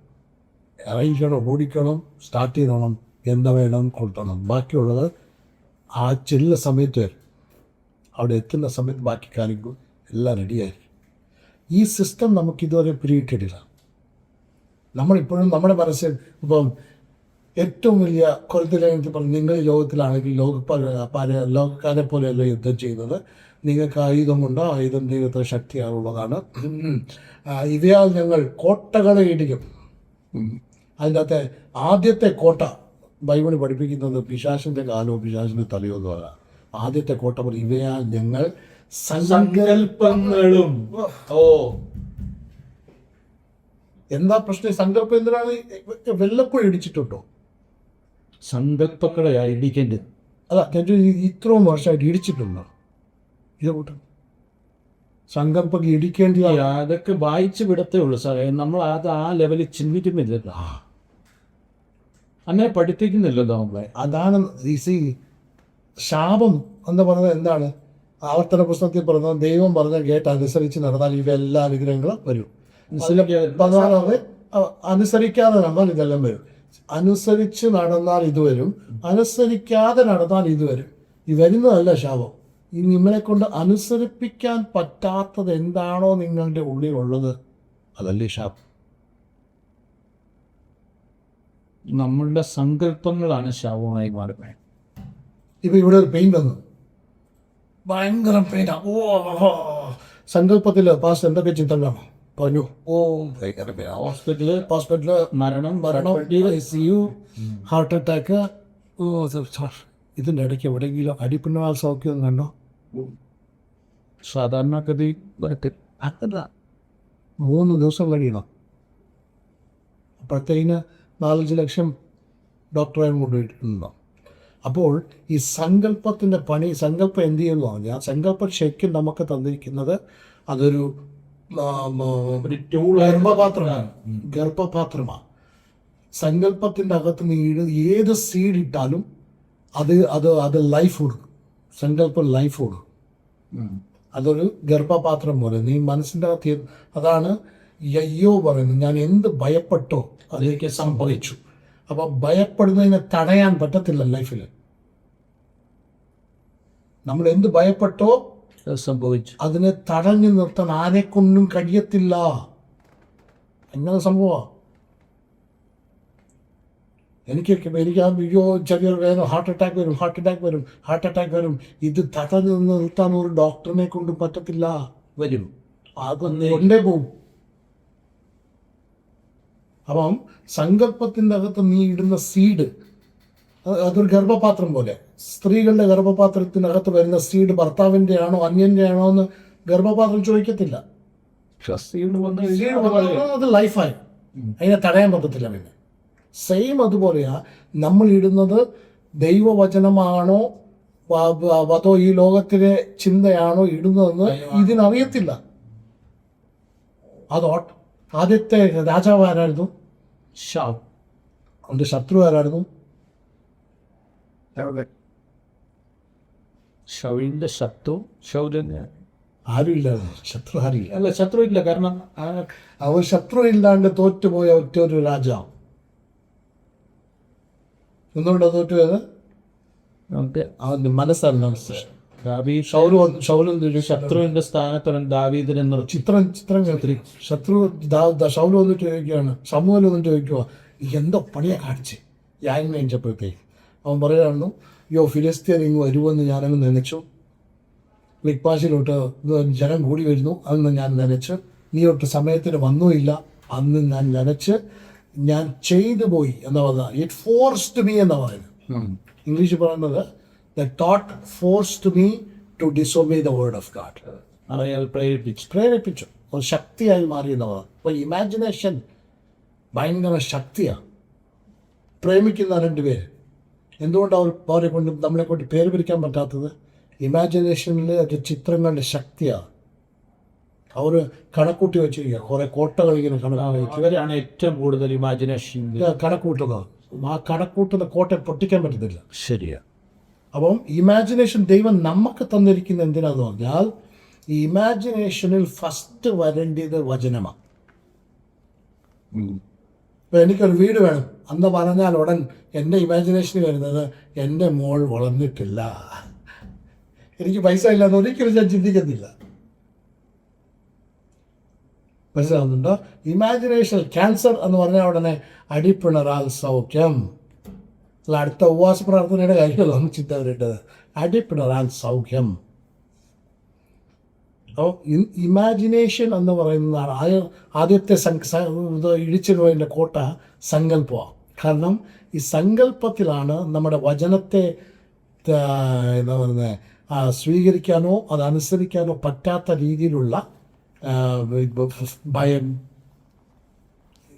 ഇറങ്ങിക്കണം, ഓടിക്കണം, സ്റ്റാർട്ട് ചെയ്യണം, എന്താ വേണം കൊള്ളണം. ബാക്കിയുള്ളത് ആ ചെല്ലുന്ന സമയത്ത് വരും. അവിടെ എത്തുന്ന സമയത്ത് ബാക്കി കാര്യങ്ങൾ എല്ലാം റെഡിയായിരിക്കും. ഈ സിസ്റ്റം നമുക്കിതുവരെ പിടിയിട്ടിട്ടില്ല. നമ്മളിപ്പോഴും നമ്മുടെ മനസ്സിൽ ഇപ്പം ഏറ്റവും വലിയ കൊലത്തിലേക്ക് പറഞ്ഞു, നിങ്ങൾ ലോകത്തിലാണെങ്കിൽ ലോകക്കാരെ പോലെയല്ല യുദ്ധം ചെയ്യുന്നത്, നിങ്ങൾക്ക് ആയുധമുണ്ടോ, ആയുധം ദൈവത്തെ ശക്തിയാണുള്ളതാണ്. ഇവയാൽ ഞങ്ങൾ കോട്ടകളെ ഇടിക്കും. അതിൻ്റെ അകത്തെ ആദ്യത്തെ കോട്ട ബൈബിൾ പഠിപ്പിക്കുന്നത് പിശാചിൻ്റെ കാലോ പിശാചിൻ്റെ തലയോ എന്നല്ല. ആദ്യത്തെ കോട്ട പറയും, ഇവയാൽ ഞങ്ങൾ സങ്കല്പങ്ങളും. എന്താ പ്രശ്നം? സങ്കല്പം എന്തിനാണ്? വല്ലപ്പോഴും ഇടിച്ചിട്ടുണ്ടോ? സങ്കല്പങ്ങളെ ഇടിക്കേണ്ടത് അല്ല, ഞാൻ ഇത്രയും വർഷമായിട്ട് ഇടിച്ചിട്ടുണ്ടോ? ഇത് കൂട്ടം സങ്കല്പം ഇടിക്കേണ്ടി. അതൊക്കെ വായിച്ച് വിടത്തേ ഉള്ളൂ സാറേ. നമ്മൾ അത് ആ ലെവലിൽ ചിന്തിക്കുന്നില്ലല്ലോ, അങ്ങനെ പഠിപ്പിക്കുന്നില്ലല്ലോ നമ്മളെ. അതാണ് ശാപം എന്ന് പറയുന്നത്. എന്താണ്? ആവർത്തന പുസ്തകത്തിൽ പറഞ്ഞത്, ദൈവം പറഞ്ഞ കേട്ട് അനുസരിച്ച് നടന്നാൽ ഇവ എല്ലാ വിഗ്രഹങ്ങളും വരും. 14 അനുസരിക്കാതെ നടന്നാൽ ഇതെല്ലാം വരും. അനുസരിച്ച് നടന്നാൽ ഇത് വരും, അനുസരിക്കാതെ നടന്നാൽ ഇത് വരും. ഈ വരുന്നതല്ല ശാപം. ഈ നിങ്ങളെ കൊണ്ട് അനുസരിപ്പിക്കാൻ പറ്റാത്തത് എന്താണോ നിങ്ങളുടെ ഉള്ളിലുള്ളത്, അതല്ലേ ശാപം. നമ്മളുടെ സങ്കല്പങ്ങളാണ് ശാപമായി മാറുന്നത്. ഇപ്പം ഇവിടെ ഒരു പെയിൻ വന്നു, ഭയങ്കര പെയിനാ. സങ്കല്പത്തിൽ പാസ് എന്തൊക്കെ ചിന്തകളാണ് പറഞ്ഞു. ഹോസ്പിറ്റല് മരണം, ICU, ഹാർട്ട് അറ്റാക്ക്. ഇതിൻ്റെ ഇടയ്ക്ക് എവിടെയെങ്കിലും അടിപ്പിണ്ണാൽ സൗഖ്യം കണ്ടോ? സാധാരണഗതി അതല്ല, 3 ദിവസം കഴിയണം. അപ്പോഴത്തേന് 4-5 ലക്ഷം ഡോക്ടറെ കൊണ്ടുപോയിട്ടുണ്ടോ? അപ്പോൾ ഈ സങ്കല്പത്തിൻ്റെ പണി, സങ്കല്പം എന്ത് ചെയ്യുന്നു പറഞ്ഞാൽ, സങ്കല്പം ശരിക്കും നമുക്ക് തന്നിരിക്കുന്നത് അതൊരു ഗർഭപാത്രമാണ്. സങ്കല്പത്തിൻ്റെ അകത്ത് നീട് ഏത് സീഡ് ഇട്ടാലും അത് ലൈഫ് കൊടുക്കും. സങ്കല്പം ലൈഫ് കൊടുക്കും. അതൊരു ഗർഭപാത്രം പോലെ നീ മനസ്സിൻ്റെ അകത്ത്. അതാണ് അയ്യോ പറയുന്നത്, ഞാൻ എന്ത് ഭയപ്പെട്ടോ അതിലേക്ക് സംഭവിച്ചു. അപ്പോൾ ഭയപ്പെടുന്നതിനെ തടയാൻ പറ്റത്തില്ല ലൈഫിൽ. നമ്മൾ എന്ത് ഭയപ്പെട്ടോ സംഭവിച്ചു, അതിനെ തടഞ്ഞു നിർത്താൻ ആരെക്കൊണ്ടും കഴിയത്തില്ല. എങ്ങനെ സംഭവമാണ്? എനിക്ക് അയ്യോ ചെറിയൊരു വേദന, ഹാർട്ട് അറ്റാക്ക് വരും. ഇത് തടഞ്ഞു നിർത്താൻ ഒരു ഡോക്ടറിനെ കൊണ്ട് പറ്റത്തില്ല. വരും, കൊണ്ടേ പോവും. അപ്പം സങ്കല്പത്തിൻ്റെ അകത്ത് നീ ഇടുന്ന സീഡ് അതൊരു ഗർഭപാത്രം പോലെ. സ്ത്രീകളുടെ ഗർഭപാത്രത്തിനകത്ത് വരുന്ന സീഡ് ഭർത്താവിൻ്റെ ആണോ അന്യൻ്റെ ആണോ എന്ന് ഗർഭപാത്രം ചോദിക്കത്തില്ല. അത് ലൈഫായി, അതിനെ തടയാൻ പറ്റത്തില്ല. പിന്നെ സെയിം അതുപോലെയാ നമ്മൾ ഇടുന്നത് ദൈവവചനമാണോ അതോ ഈ ലോകത്തിലെ ചിന്തയാണോ ഇടുന്നതെന്ന് ഇതിനറിയത്തില്ല. അത് ആദ്യത്തെ രാജാവ് ആരായിരുന്നു? അവൻ്റെ ശത്രു ആരായിരുന്നു? ഷൗലിന്റെ ശത്രു ഷൗലിന് ആരുമില്ല, ശത്രു ആരില്ല. അല്ല ശത്രു ഇല്ല, കാരണം അവർ ശത്രു ഇല്ലാണ്ട് തോറ്റുപോയ ഒറ്റ ഒരു രാജാവ്. എന്തുകൊണ്ടാണ് തോറ്റുപോയത്? നമുക്ക് അവൻ്റെ മനസ്സല്ല. ദാവീദ് ഷൗലും ശത്രുവിന്റെ സ്ഥാനത്താണ് ദാവീദിനെ നിർത്തി. ചിത്രം കേട്ടി ശത്രു ഷൗല് വന്നിട്ട് ചോദിക്കുകയാണ്, സമൂഹം വന്നിട്ട് ചോദിക്കുക, എന്തോ പണിയെ കാണിച്ച് യാഗം കഴിച്ചപ്പോഴത്തേക്ക് അവൻ പറയുകയായിരുന്നു, ഫിലിസ്തീൻ ഇങ്ങ് വരുമെന്ന് ഞാനങ്ങ് നനച്ചു, മിക്പാശിലോട്ട് ജനം കൂടി വരുന്നു, അന്ന് ഞാൻ നനച്ച്, നീ ഒട്ട് സമയത്തിന് വന്നുമില്ല, അന്ന് ഞാൻ നനച്ച്, ഞാൻ ചെയ്തു പോയി എന്നാ പറഞ്ഞത്. ഇറ്റ് ഫോഴ്സ്ഡ് മീ എന്നാ പറയുന്നത്. ഇംഗ്ലീഷ് പറയുന്നത് the thought forced me to disobey the word of God. അയാൾ പ്രേരിപ്പിച്ചു, ഒരു ശക്തിയായി മാറി എന്നതാണ്. അപ്പോൾ ഇമാജിനേഷൻ ഭയങ്കര ശക്തിയാണ്. പ്രേമിക്കുന്ന രണ്ടുപേര് എന്തുകൊണ്ടാണ് അവരെ കൊണ്ട് നമ്മളെ കൊണ്ട് പേര് പിരിക്കാൻ പറ്റാത്തത്? ഇമാജിനേഷനിൽ അത് ചിത്രങ്ങളുടെ ശക്തിയാണ്. അവർ കണക്കൂട്ടി വെച്ചിരിക്കുക, കുറേ കോട്ടകൾ ഇങ്ങനെ ഇവരാണ് ഏറ്റവും കൂടുതൽ ഇമാജിനേഷൻ കണക്കൂട്ടുക. ആ കണക്കൂട്ടുന്ന കോട്ടയെ പൊട്ടിക്കാൻ പറ്റത്തില്ല. ശരിയാ. അപ്പം ഇമാജിനേഷൻ ദൈവം നമുക്ക് തന്നിരിക്കുന്ന എന്തിനാന്ന് പറഞ്ഞാൽ, ഈ ഇമാജിനേഷനിൽ ഫസ്റ്റ് വരേണ്ടത് വചനമാണ്. ഇപ്പം എനിക്കൊരു വീട് വേണം അന്ന് പറഞ്ഞാൽ ഉടൻ എൻ്റെ ഇമാജിനേഷനിൽ വരുന്നത് എൻ്റെ മോൾ വളർന്നിട്ടില്ല, എനിക്ക് പൈസ ഇല്ലാന്ന് ഒരിക്കലും ഞാൻ ചിന്തിക്കുന്നില്ല. മനസ്സിലാവുന്നുണ്ടോ? ഇമാജിനേഷൻ ക്യാൻസർ എന്ന് പറഞ്ഞാൽ ഉടനെ അടിപ്പിണറാൽ സൗഖ്യം. അല്ല, അടുത്ത ഉപവാസ പ്രാർത്ഥനയുടെ കാര്യമല്ല നമുക്ക് ചിന്ത വരേണ്ടത്, അടിപ്പിണറാൽ സൗഖ്യം. അപ്പോൾ ഇമാജിനേഷൻ എന്ന് പറയുന്നതാണ് ആദ്യത്തെ ഇടിച്ചിടുവതിൻ്റെ കോട്ട സങ്കല്പമാണ്. കാരണം ഈ സങ്കല്പത്തിലാണ് നമ്മുടെ വചനത്തെ എന്താ പറയുന്നത് സ്വീകരിക്കാനോ അതനുസരിക്കാനോ പറ്റാത്ത രീതിയിലുള്ള ഭയം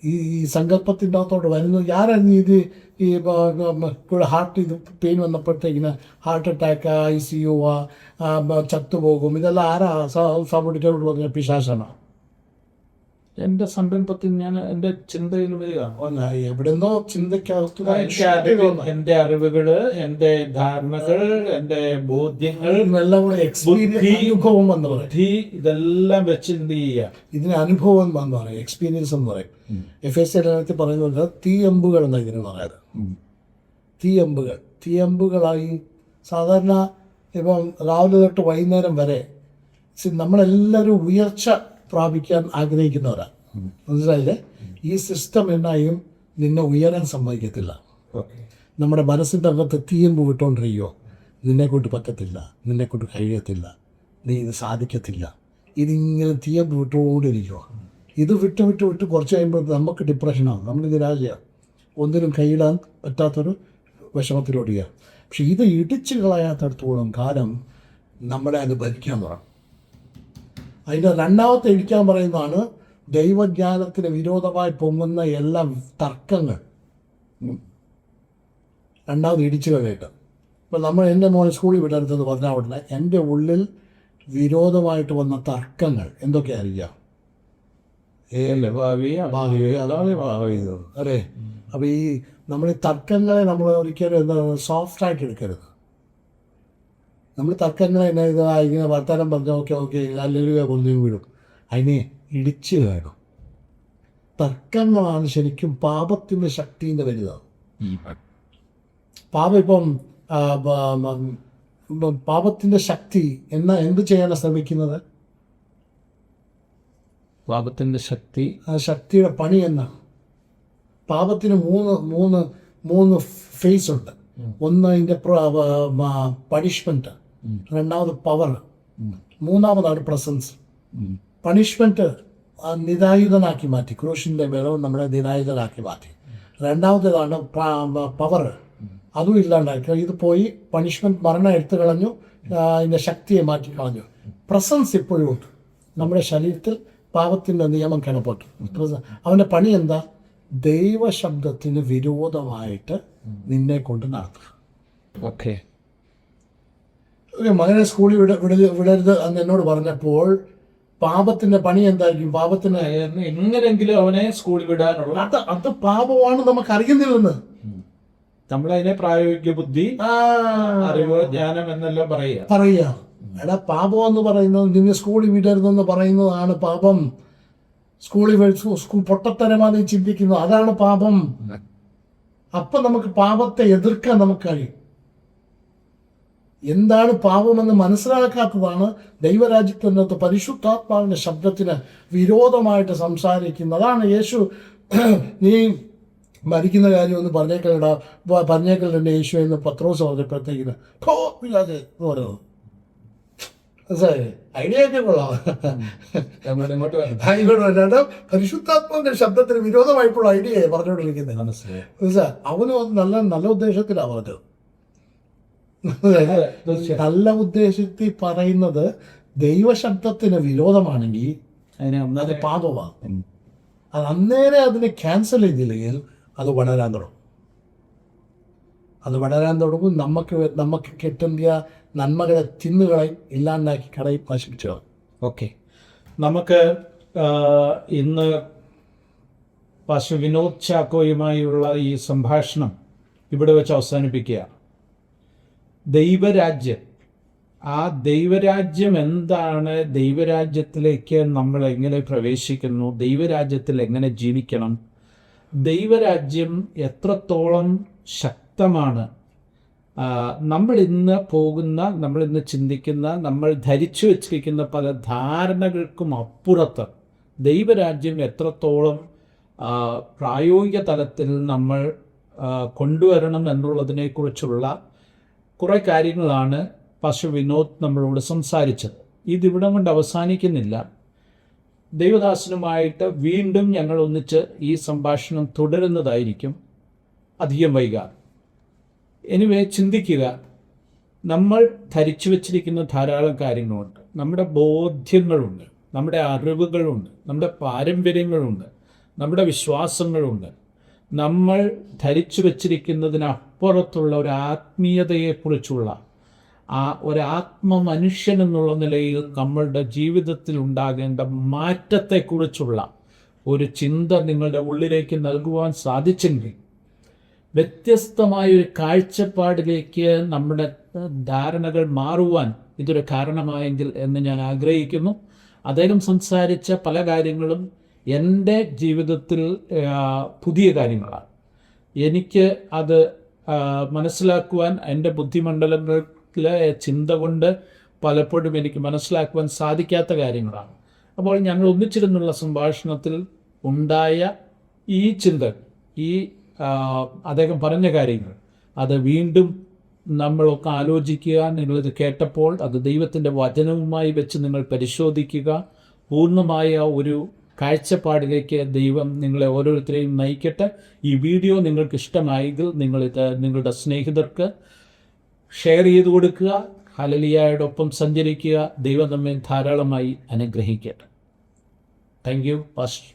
ഈ സങ്കല്പത്തിൻ്റെ അകത്തോട്ട് വരുന്നത്. ആരാണ് ഇത് ഈ ഹാർട്ട് ഇത് പെയിൻ വന്നപ്പോഴത്തേക്കിന് ഹാർട്ട് അറ്റാക്ക്, ICU, ചത്തുപോകും, ഇതെല്ലാം ആരാ സാബുഡിറ്റോട് പറഞ്ഞ പിശാചാണ്. എൻ്റെ സങ്കല്പത്തിൽ ഞാൻ എൻ്റെ ചിന്തയിൽ വരികയാണ്. എവിടെന്നോ ചിന്തയ്ക്കകത്ത് എൻ്റെ അറിവുകള്, എൻ്റെ ധാരണകൾ, എൻ്റെ ബോധ്യങ്ങൾ, എല്ലാം കൂടെ അനുഭവം എന്ന് പറയും. ഇതെല്ലാം വെച്ച് എന്ത് ചെയ്യുക, ഇതിന് അനുഭവം എന്ന് പറയും, എക്സ്പീരിയൻസ് എന്ന് പറയും. എഫേസ്യർ പറയുന്നത് തീയമ്പുകൾ എന്നാണ് ഇതിന് പറയാറ്. തീയമ്പുകളായി സാധാരണ ഇപ്പം രാവിലെ തൊട്ട് വൈകുന്നേരം വരെ നമ്മളെല്ലാവരും ഉയർച്ച പ്രാപിക്കാൻ ആഗ്രഹിക്കുന്നവരാണ്. മനസ്സിലായില്ലേ? ഈ സിസ്റ്റം എന്നായും നിന്നെ ഉയരാൻ സമ്മതിക്കത്തില്ല. നമ്മുടെ മനസ്സിൻ്റെ അകത്ത് തീയമ്പ് വിട്ടുകൊണ്ടിരിക്കുമോ, നിന്നെക്കൊണ്ട് പറ്റത്തില്ല, നിന്നെക്കൊണ്ട് കഴിയത്തില്ല, നീ ഇത് സാധിക്കത്തില്ല, ഇതിങ്ങനെ തീയമ്പ് വിട്ടുകൊണ്ടിരിക്കുമോ. ഇത് വിട്ട് കുറച്ച് കഴിയുമ്പോൾ നമുക്ക് ഡിപ്രഷനാണ്, നമ്മൾ നിരാശയാണ്, ഒന്നിനും കൈയിടാൻ പറ്റാത്തൊരു വിഷമത്തിലോടുകയാണ്. പക്ഷെ ഇത് ഇടിച്ചു കളയാത്തടത്തോളം കാലം നമ്മളെ അത് ഭരിക്കാൻ തുടങ്ങും. അതിൻ്റെ രണ്ടാമത്തെ ഇടിക്കാൻ പറയുന്നതാണ് ദൈവജ്ഞാനത്തിന് വിരോധമായി പൊങ്ങുന്ന എല്ലാ തർക്കങ്ങൾ രണ്ടാമത് ഇടിച്ചു കളയിട്ട്. ഇപ്പം നമ്മൾ എൻ്റെ മോനെ സ്കൂളിൽ വിടരുതെന്ന് പറഞ്ഞാൽ ഉടനെ എൻ്റെ ഉള്ളിൽ വിരോധമായിട്ട് വന്ന തർക്കങ്ങൾ എന്തൊക്കെയായിരിക്കാം? അതെ. അപ്പോൾ ഈ നമ്മൾ ഈ തർക്കങ്ങളെ നമ്മൾ ഒരിക്കലും എന്താണ് സോഫ്റ്റായിട്ട് എടുക്കരുത്. നമ്മൾ തർക്കങ്ങളെ എന്നാ ഇങ്ങനെ വർത്തമാനം പറഞ്ഞാൽ ഓക്കെ അല്ലെങ്കിൽ കൊന്നു വിടും, അതിനെ ഇടിച്ച് വേണം. തർക്കങ്ങളാണ് ശരിക്കും പാപത്തിൻ്റെ ശക്തിൻ്റെ വലുതാണ്. പാപം ഇപ്പം പാപത്തിൻ്റെ ശക്തി എന്ത് ചെയ്യാനാണ് ശ്രമിക്കുന്നത്? പാപത്തിൻ്റെ ശക്തി, ആ ശക്തിയുടെ പണി എന്നാണ്. പാപത്തിന് മൂന്ന് ഫേസ് ഉണ്ട്. ഒന്ന് അതിൻ്റെ പണിഷ്മെൻറ്റ്, രണ്ടാമത് പവർ, മൂന്നാമതാണ് പ്രസൻസ്. പണിഷ്മെൻറ്റ് നിരായുധനാക്കി മാറ്റി, ക്രൂശിൻ്റെ ബലവും നമ്മളെ നിരായുധനാക്കി മാറ്റി. രണ്ടാമത്തേതാണ് പവർ, അതും ഇല്ലാണ്ടാക്കി. ഇത് പോയി പണിഷ്മെൻറ്റ് മരണം എടുത്തു കളഞ്ഞു, അതിൻ്റെ ശക്തിയെ മാറ്റി കളഞ്ഞു. പ്രസൻസ് ഇപ്പോഴും ഉണ്ട് നമ്മുടെ ശരീരത്തിൽ. പാപത്തിൻ്റെ നിയമം കിടപ്പെട്ടു. അവൻ്റെ പണി എന്താ? ദൈവശബ്ദത്തിന് വിരോധമായിട്ട് നിന്നെ കൊണ്ട് നടത്തുക. ഓക്കെ, മകനെ സ്കൂളിൽ വിടരുത് എന്ന് എന്നോട് പറഞ്ഞപ്പോൾ പാപത്തിൻ്റെ പണി എന്തായിരിക്കും? പാപത്തിന് എങ്ങനെങ്കിലും അവനെ സ്കൂളിൽ വിടാനുള്ള അത് പാപമാണ്, നമുക്ക് അറിയുന്നില്ലെന്ന്. നമ്മളതിനെ പ്രായോഗിക ബുദ്ധി, അറിവ്, ജ്ഞാനം എന്നെല്ലാം പറയുക. പറയുക എടാ പാപം എന്ന് പറയുന്നത് നിന്നെ സ്കൂളിൽ വിടരുതെന്ന് പറയുന്നതാണ് പാപം. സ്കൂൾ പൊട്ടത്തരമാണ് നീ ചിന്തിക്കുന്നത്, അതാണ് പാപം. അപ്പം നമുക്ക് പാപത്തെ എതിർക്കാൻ നമുക്ക് കഴിയും. എന്താണ് പാപമെന്ന് മനസ്സിലാക്കാത്തതാണ് ദൈവരാജ്യത്തിനകത്ത് പരിശുദ്ധാത്മാവിൻ്റെ ശബ്ദത്തിന് വിരോധമായിട്ട് സംസാരിക്കുന്നത്. അതാണ് യേശു നീ മരിക്കുന്ന കാര്യം ഒന്ന് പറഞ്ഞേക്കലുണ്ട് യേശു എന്ന് പത്രോസ് പറഞ്ഞപ്പോഴത്തേക്കിന് എന്ന് പറയുന്നത്. ഐഡിയ ഒക്കെ കൊള്ളാം. ഇങ്ങോട്ട് ആയിക്കോട്ടെ, പരിശുദ്ധാത്മാവിന്റെ ശബ്ദത്തിന് വിരോധമായിട്ടുള്ള ഐഡിയ പറഞ്ഞുകൊണ്ടിരിക്കുന്നത്. മനസ്സിലായി. അവന് നല്ല ഉദ്ദേശത്തിലാണ് പറഞ്ഞത്. നല്ല ഉദ്ദേശത്തിൽ പറയുന്നത് ദൈവശബ്ദത്തിന് വിരോധമാണെങ്കിൽ അത് പാപമാണ്. അത് അന്നേരം അതിനെ ക്യാൻസൽ ചെയ്തില്ലെങ്കിൽ അത് വളരാൻ തുടങ്ങും. നമുക്ക് കിട്ടുന്ന നന്മകളെ തിന്നുകളെ ഇല്ലാണ്ടാക്കി കടയിൽ നശിപ്പിച്ചു. ഓക്കെ, നമുക്ക് ഇന്ന് പാസ്റ്റർ വിനോദ് ചാക്കോയുമായുള്ള ഈ സംഭാഷണം ഇവിടെ വെച്ച് അവസാനിപ്പിക്കുകയാണ്. ദൈവരാജ്യം, ആ ദൈവരാജ്യം എന്താണ്, ദൈവരാജ്യത്തിലേക്ക് നമ്മൾ എങ്ങനെ പ്രവേശിക്കുന്നു, ദൈവരാജ്യത്തിൽ എങ്ങനെ ജീവിക്കണം, ദൈവരാജ്യം എത്രത്തോളം ശക്തമാണ്, നമ്മൾ ഇന്ന് ചിന്തിക്കുന്ന, നമ്മൾ ധരിച്ചു വച്ചിരിക്കുന്ന പല ധാരണകൾക്കും അപ്പുറത്ത് ദൈവരാജ്യം എത്രത്തോളം പ്രായോഗിക തലത്തിൽ നമ്മൾ കൊണ്ടുവരണം എന്നുള്ളതിനെക്കുറിച്ചുള്ള കുറേ കാര്യങ്ങളാണ് പാസ്റ്റർ വിനോദ് നമ്മളോട് സംസാരിച്ചത്. ഇതിവിടം കൊണ്ട് അവസാനിക്കുന്നില്ല. ദൈവദാസനുമായിട്ട് വീണ്ടും ഞങ്ങൾ ഒന്നിച്ച് ഈ സംഭാഷണം തുടരുന്നതായിരിക്കും അധികം വൈകാതെ. എനിവേ, ചിന്തിക്കുക, നമ്മൾ ധരിച്ചു വച്ചിരിക്കുന്ന ധാരാളം കാര്യങ്ങളുണ്ട്, നമ്മുടെ ബോധ്യങ്ങളുണ്ട്, നമ്മുടെ അറിവുകളുണ്ട്, നമ്മുടെ പാരമ്പര്യങ്ങളുണ്ട്, നമ്മുടെ വിശ്വാസങ്ങളുണ്ട്. നമ്മൾ ധരിച്ചു വച്ചിരിക്കുന്നതിനപ്പുറത്തുള്ള ഒരു ആത്മീയതയെക്കുറിച്ചുള്ള ഒരാത്മ മനുഷ്യൻ എന്നുള്ള നിലയിൽ നമ്മളുടെ ജീവിതത്തിൽ ഉണ്ടാകേണ്ട മാറ്റത്തെക്കുറിച്ചുള്ള ഒരു ചിന്ത നിങ്ങളുടെ ഉള്ളിലേക്ക് നൽകുവാൻ സാധിച്ചെങ്കിൽ, വ്യത്യസ്തമായൊരു കാഴ്ചപ്പാടിലേക്ക് നമ്മുടെ ധാരണകൾ മാറുവാൻ ഇതൊരു കാരണമായെങ്കിൽ എന്ന് ഞാൻ ആഗ്രഹിക്കുന്നു. അദ്ദേഹം സംസാരിച്ച പല കാര്യങ്ങളും എൻ്റെ ജീവിതത്തിൽ പുതിയ കാര്യങ്ങളാണ്. എനിക്ക് അത് മനസ്സിലാക്കുവാൻ, എൻ്റെ ബുദ്ധിമണ്ഡലങ്ങളിലെ ചിന്ത കൊണ്ട് പലപ്പോഴും എനിക്ക് മനസ്സിലാക്കുവാൻ സാധിക്കാത്ത കാര്യങ്ങളാണ്. അപ്പോൾ ഞങ്ങൾ ഒന്നിച്ചിരുന്നുള്ള സംഭാഷണത്തിൽ ഉണ്ടായ ഈ ചിന്തകൾ, അദ്ദേഹം പറഞ്ഞ കാര്യങ്ങൾ, അത് വീണ്ടും നമ്മളൊക്കെ ആലോചിക്കുക. നിങ്ങളിത് കേട്ടപ്പോൾ അത് ദൈവത്തിൻ്റെ വചനവുമായി വെച്ച് നിങ്ങൾ പരിശോധിക്കുക. പൂർണ്ണമായ ഒരു കാഴ്ചപ്പാടിലേക്ക് ദൈവം നിങ്ങളെ ഓരോരുത്തരെയും നയിക്കട്ടെ. ഈ വീഡിയോ നിങ്ങൾക്ക് ഇഷ്ടമായെങ്കിൽ നിങ്ങളിത് നിങ്ങളുടെ സ്നേഹിതർക്ക് ഷെയർ ചെയ്ത് കൊടുക്കുക. ഹല്ലേലൂയയോടൊപ്പം സഞ്ചരിക്കുക. ദൈവം നമ്മെ ധാരാളമായി അനുഗ്രഹിക്കട്ടെ. Thank you pastor.